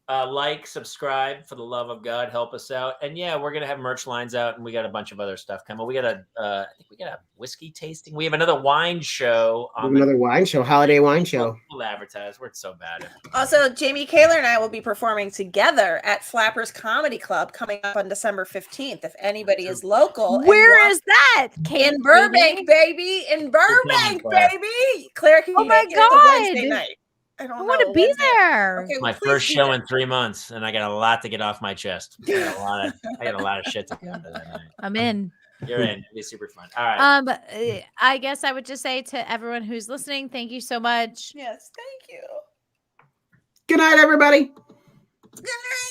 Like, subscribe, for the love of God, help us out. And yeah, we're gonna have merch lines out, and we got a bunch of other stuff coming. We got I think we got a whiskey tasting. We have another wine show. Holiday wine show. We'll advertise. We're so bad. Also, Jamie Kaler and I will be performing together at Flappers Comedy Club coming up on December 15th. If anybody is local, where is that? In Burbank, baby. In Burbank, baby. Claire, can you make it Wednesday night? I don't I know. want to be there. Okay, My well, first please be show there. in 3 months, and I got a lot to get off my chest. I got a lot of shit to cover that night. I'm in. You're in. It'll be super fun. All right. I guess I would just say to everyone who's listening, thank you so much. Yes, thank you. Good night, everybody. Good night.